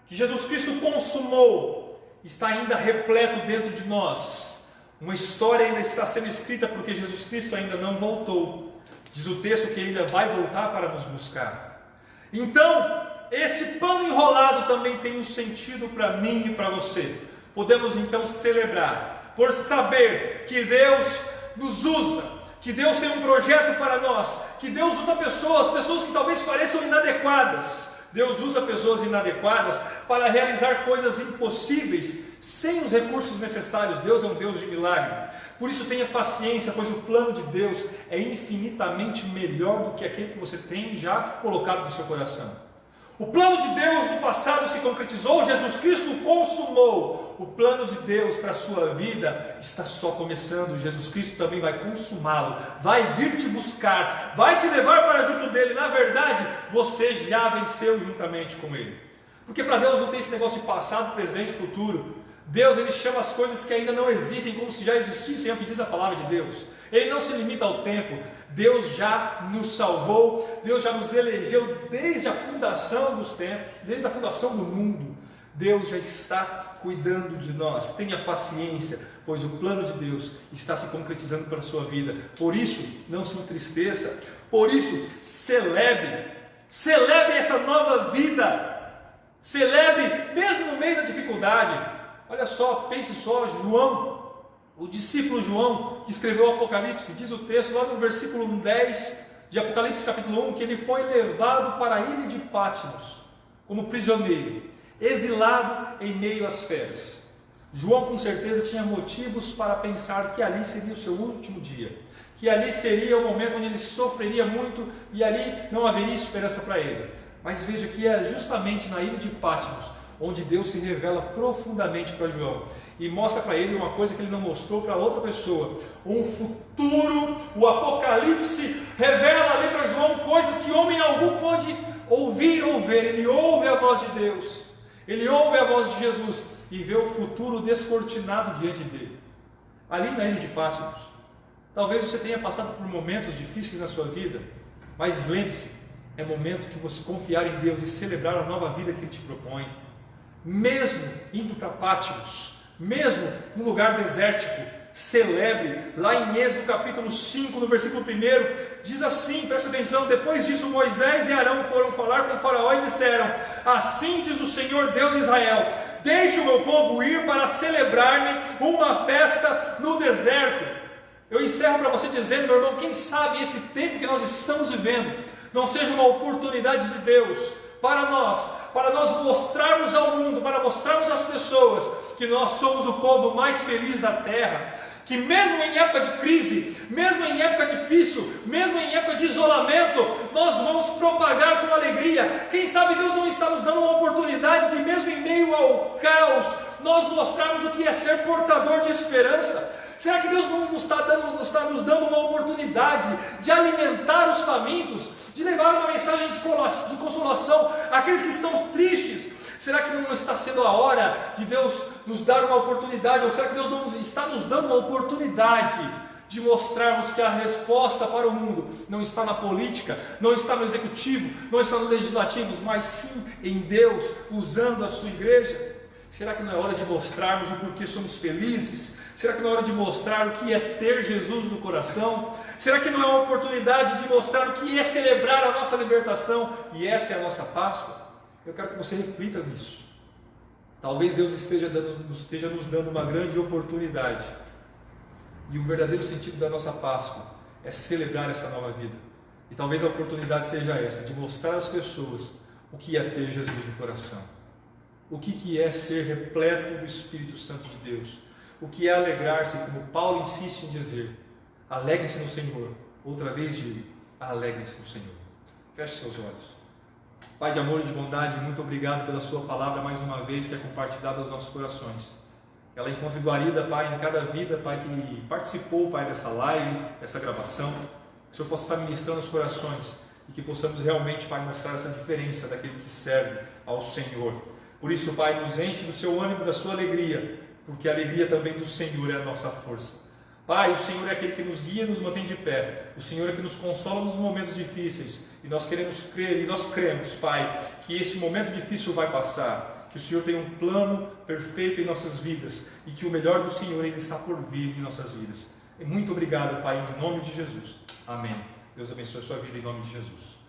que Jesus Cristo consumou, está ainda repleto dentro de nós. Uma história ainda está sendo escrita porque Jesus Cristo ainda não voltou. Diz o texto que ele ainda vai voltar para nos buscar. Então, esse pano enrolado também tem um sentido para mim e para você. Podemos então celebrar, por saber que Deus nos usa, que Deus tem um projeto para nós, que Deus usa pessoas que talvez pareçam inadequadas. Deus usa pessoas inadequadas para realizar coisas impossíveis sem os recursos necessários. Deus é um Deus de milagre. Por isso tenha paciência, pois o plano de Deus é infinitamente melhor do que aquele que você tem já colocado no seu coração. O plano de Deus no passado se concretizou, Jesus Cristo consumou. O plano de Deus para a sua vida está só começando. Jesus Cristo também vai consumá-lo, vai vir te buscar, vai te levar para junto dele. Na verdade, você já venceu juntamente com ele. Porque para Deus não tem esse negócio de passado, presente e futuro. Deus, ele chama as coisas que ainda não existem como se já existissem, é o que diz a palavra de Deus. Ele não se limita ao tempo. Deus já nos salvou, Deus já nos elegeu desde a fundação dos tempos, desde a fundação do mundo. Deus já está cuidando de nós. Tenha paciência, pois o plano de Deus está se concretizando para a sua vida. Por isso, não se entristeça. Por isso, celebre essa nova vida. Celebre mesmo no meio da dificuldade. Olha só, pense só, João, o discípulo João, que escreveu o Apocalipse, diz o texto lá no versículo 10 de Apocalipse capítulo 1, que ele foi levado para a ilha de Patmos, como prisioneiro, exilado em meio às feras. João com certeza tinha motivos para pensar que ali seria o seu último dia, que ali seria o momento onde ele sofreria muito e ali não haveria esperança para ele. Mas veja que é justamente na ilha de Patmos onde Deus se revela profundamente para João e mostra para ele uma coisa que ele não mostrou para outra pessoa, um futuro. O Apocalipse revela ali para João coisas que homem algum pode ouvir ou ver. Ele ouve a voz de Deus, ele ouve a voz de Jesus e vê o futuro descortinado diante dele, ali na ilha de Patmos. Talvez você tenha passado por momentos difíceis na sua vida, mas lembre-se, é momento que você confiar em Deus e celebrar a nova vida que Ele te propõe. Mesmo indo para Patmos, mesmo no lugar desértico, celebre. Lá em Êxodo capítulo 5, no versículo 1, diz assim, presta atenção: depois disso Moisés e Arão foram falar com o faraó e disseram: assim diz o Senhor Deus de Israel, deixe o meu povo ir para celebrar-me uma festa no deserto. Eu encerro para você dizendo, meu irmão, quem sabe esse tempo que nós estamos vivendo não seja uma oportunidade de Deus para nós mostrarmos ao mundo, para mostrarmos às pessoas que nós somos o povo mais feliz da terra, que mesmo em época de crise, mesmo em época difícil, mesmo em época de isolamento, nós vamos propagar com alegria. Quem sabe Deus não está nos dando uma oportunidade de, mesmo em meio ao caos, nós mostrarmos o que é ser portador de esperança. Será que Deus não está nos dando uma oportunidade de alimentar os famintos, de levar uma mensagem de consolação àqueles que estão tristes? Será que não está sendo a hora de Deus nos dar uma oportunidade? Ou será que Deus não está nos dando uma oportunidade de mostrarmos que a resposta para o mundo não está na política, não está no executivo, não está no legislativo, mas sim em Deus usando a sua igreja? Será que não é hora de mostrarmos o porquê somos felizes? Será que não é hora de mostrar o que é ter Jesus no coração? Será que não é uma oportunidade de mostrar o que é celebrar a nossa libertação? E essa é a nossa Páscoa? Eu quero que você reflita nisso. Talvez Deus esteja nos dando uma grande oportunidade. E o verdadeiro sentido da nossa Páscoa é celebrar essa nova vida. E talvez a oportunidade seja essa, de mostrar às pessoas o que é ter Jesus no coração. O que é ser repleto do Espírito Santo de Deus. O que é alegrar-se, como Paulo insiste em dizer. Alegrem-se no Senhor. Outra vez digo, alegrem-se no Senhor. Feche seus olhos. Pai de amor e de bondade, muito obrigado pela sua palavra mais uma vez que é compartilhada aos nossos corações. Que ela encontre guarida, Pai, em cada vida, Pai, que participou, Pai, dessa live, dessa gravação. Que o Senhor possa estar ministrando os corações e que possamos realmente, Pai, mostrar essa diferença daquele que serve ao Senhor. Por isso, Pai, nos enche do seu ânimo, da sua alegria, porque a alegria também do Senhor é a nossa força. Pai, o Senhor é aquele que nos guia e nos mantém de pé. O Senhor é que nos consola nos momentos difíceis. E nós queremos crer e nós cremos, Pai, que esse momento difícil vai passar. Que o Senhor tem um plano perfeito em nossas vidas e que o melhor do Senhor ainda está por vir em nossas vidas. E muito obrigado, Pai, em nome de Jesus. Amém. Deus abençoe a sua vida em nome de Jesus.